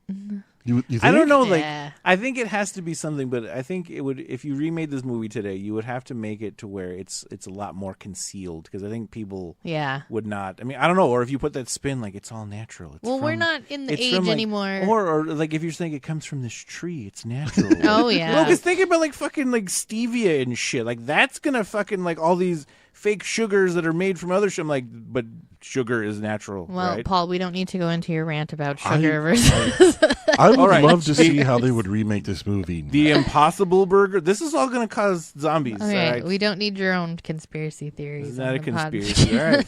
You think? I don't know. Like, Yeah. I think it has to be something, but I think it would. If you remade this movie today, you would have to make it to where it's a lot more concealed because I think people Yeah. would not. I mean, I don't know. Or if you put that spin, like it's all natural. It's Well, we're from- not in the it's age from, like- anymore. Or like if you're saying it comes from this tree, it's natural. Oh, yeah. No, because think about like fucking like stevia and shit. Like that's gonna fucking like all these fake sugars that are made from other shit. I'm like, but sugar is natural, Well, right? Paul, we don't need to go into your rant about sugar versus. I would All right. love to see how they would remake this movie. The Impossible Burger. This is all going to cause zombies. Okay, all right? we don't need your own conspiracy theories. It's not on a the pod. conspiracy. All right.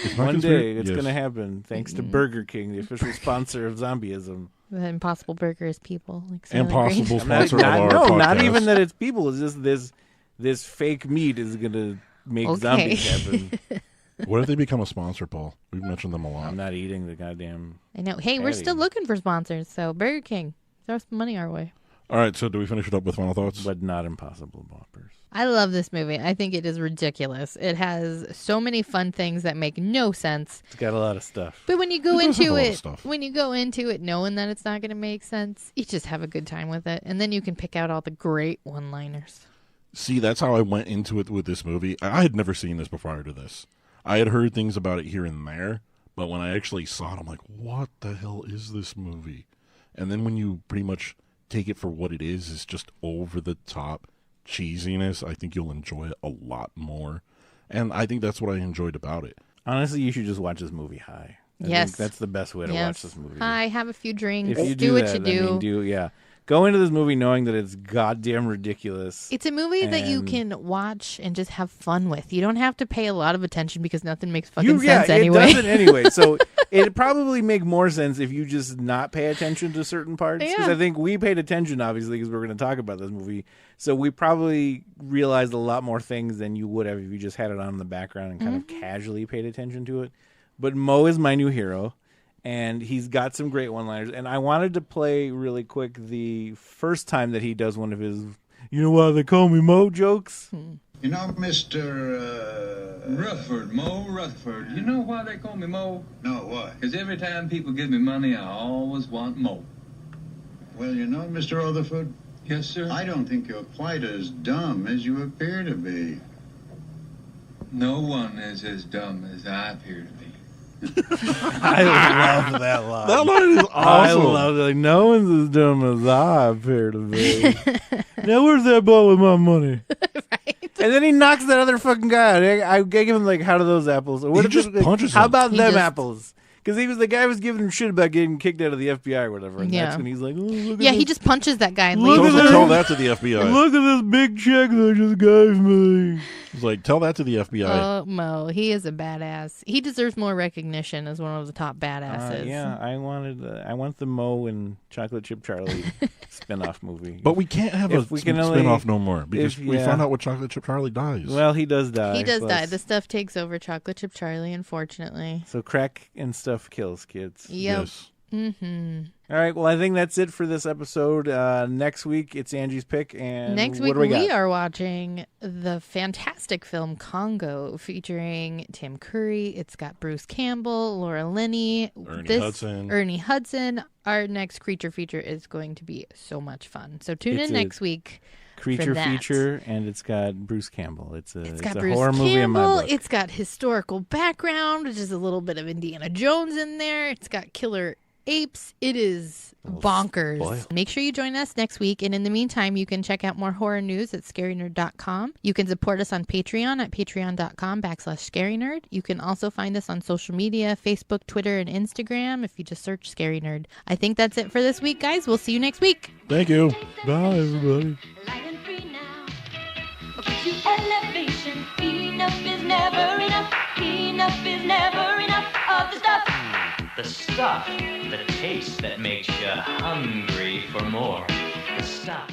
It's not One conspira- day it's yes. going to happen thanks to Burger King, the official sponsor of zombieism. The Impossible Burger is people. Like Soylent Impossible Green. sponsor of our podcast. not even that it's people. It's just this fake meat is going to make Okay. zombies happen. What if they become a sponsor, Paul? We've mentioned them a lot. I'm not eating the goddamn. I know. Hey, we're Patty. still looking for sponsors, so Burger King, throw some money our way. All right, so do we finish it up with final thoughts? But not Impossible Whoppers. I love this movie. I think it is ridiculous. It has so many fun things that make no sense. It's got a lot of stuff. But when you go It does have a into lot of it, stuff. when you go into it knowing that it's not going to make sense, you just have a good time with it, and then you can pick out all the great one-liners. See, that's how I went into it with this movie. I had never seen this prior to this. I had heard things about it here and there, but when I actually saw it, I'm like, what the hell is this movie? And then when you pretty much take it for what it is just over-the-top cheesiness, I think you'll enjoy it a lot more. And I think that's what I enjoyed about it. Honestly, you should just watch this movie high. I Yes. think that's the best way to Yes. watch this movie. I have a few drinks. If you do what that, you do. I mean, yeah. Go into this movie knowing that it's goddamn ridiculous. It's a movie that you And- can watch and just have fun with. You don't have to pay a lot of attention because nothing makes fucking yeah, sense anyway. It doesn't anyway. So it'd probably make more sense if you just not pay attention to certain parts. Because Yeah. I think we paid attention, obviously, because we're going to talk about this movie. So we probably realized a lot more things than you would have if you just had it on in the background and kind of casually paid attention to it. But Mo is my new hero. And he's got some great one-liners. And I wanted to play really quick the first time that he does one of his, you know why they call me Mo jokes? You know, Mr. Rutherford, Mo Rutherford. You know why they call me Mo? No, what? Because every time people give me money, I always want Mo. Well, you know, Mr. Rutherford, Yes, sir. I don't think you're quite as dumb as you appear to be. No one is as dumb as I appear to be. I love that line. That line is I awesome. love it. Like, no one's as dumb as I appear to be. Now, where's that ball with my money? And then he knocks that other fucking guy out. I gave him, like, how do those apples? Or what He if just it- punches How him. about He them just- apples? Because the guy was giving him shit about getting kicked out of the FBI or whatever. And Yeah. that's when he's like, oh, look at Yeah, this. he just punches that guy and Look leaves at him. that. Tell that to the FBI. Look at this big check they just gave me. It's like, tell that to the FBI. Oh, Mo, he is a badass. He deserves more recognition as one of the top badasses. Yeah, I want the Mo and Chocolate Chip Charlie spin-off movie. But we can't have If a we can only- spin-off no more because if- we yeah. found out what Chocolate Chip Charlie dies. Well, he does die. He does plus- die. The stuff takes over Chocolate Chip Charlie, unfortunately. So crack and stuff kills kids. Yep. Yes. Mm-hmm. All right. Well, I think that's it for this episode. Next week it's Angie's pick, and Next what week do we got? are watching the fantastic film Congo featuring Tim Curry. It's got Bruce Campbell, Laura Linney, Ernie Hudson. Our next creature feature is going to be so much fun. So tune It's in a next week. creature for that. feature, and it's got Bruce Campbell. It's a Bruce horror movie in my Campbell. book. It's got historical background, which is a little bit of Indiana Jones in there. It's got killer apes. It is bonkers. spoil. Make sure you join us next week. And in the meantime, you can check out more horror news at scarynerd.com. You can support us on Patreon at patreon.com/scarynerd. You can also find us on social media, Facebook, Twitter, and Instagram if you just search Scary Nerd. I think that's it for this week, guys. We'll see you next week. Thank you. Bye, everybody. Light and free now. Get you elevation. Enough is never enough. Enough is never enough of the stuff. The stuff, the taste that makes you hungry for more. The stuff.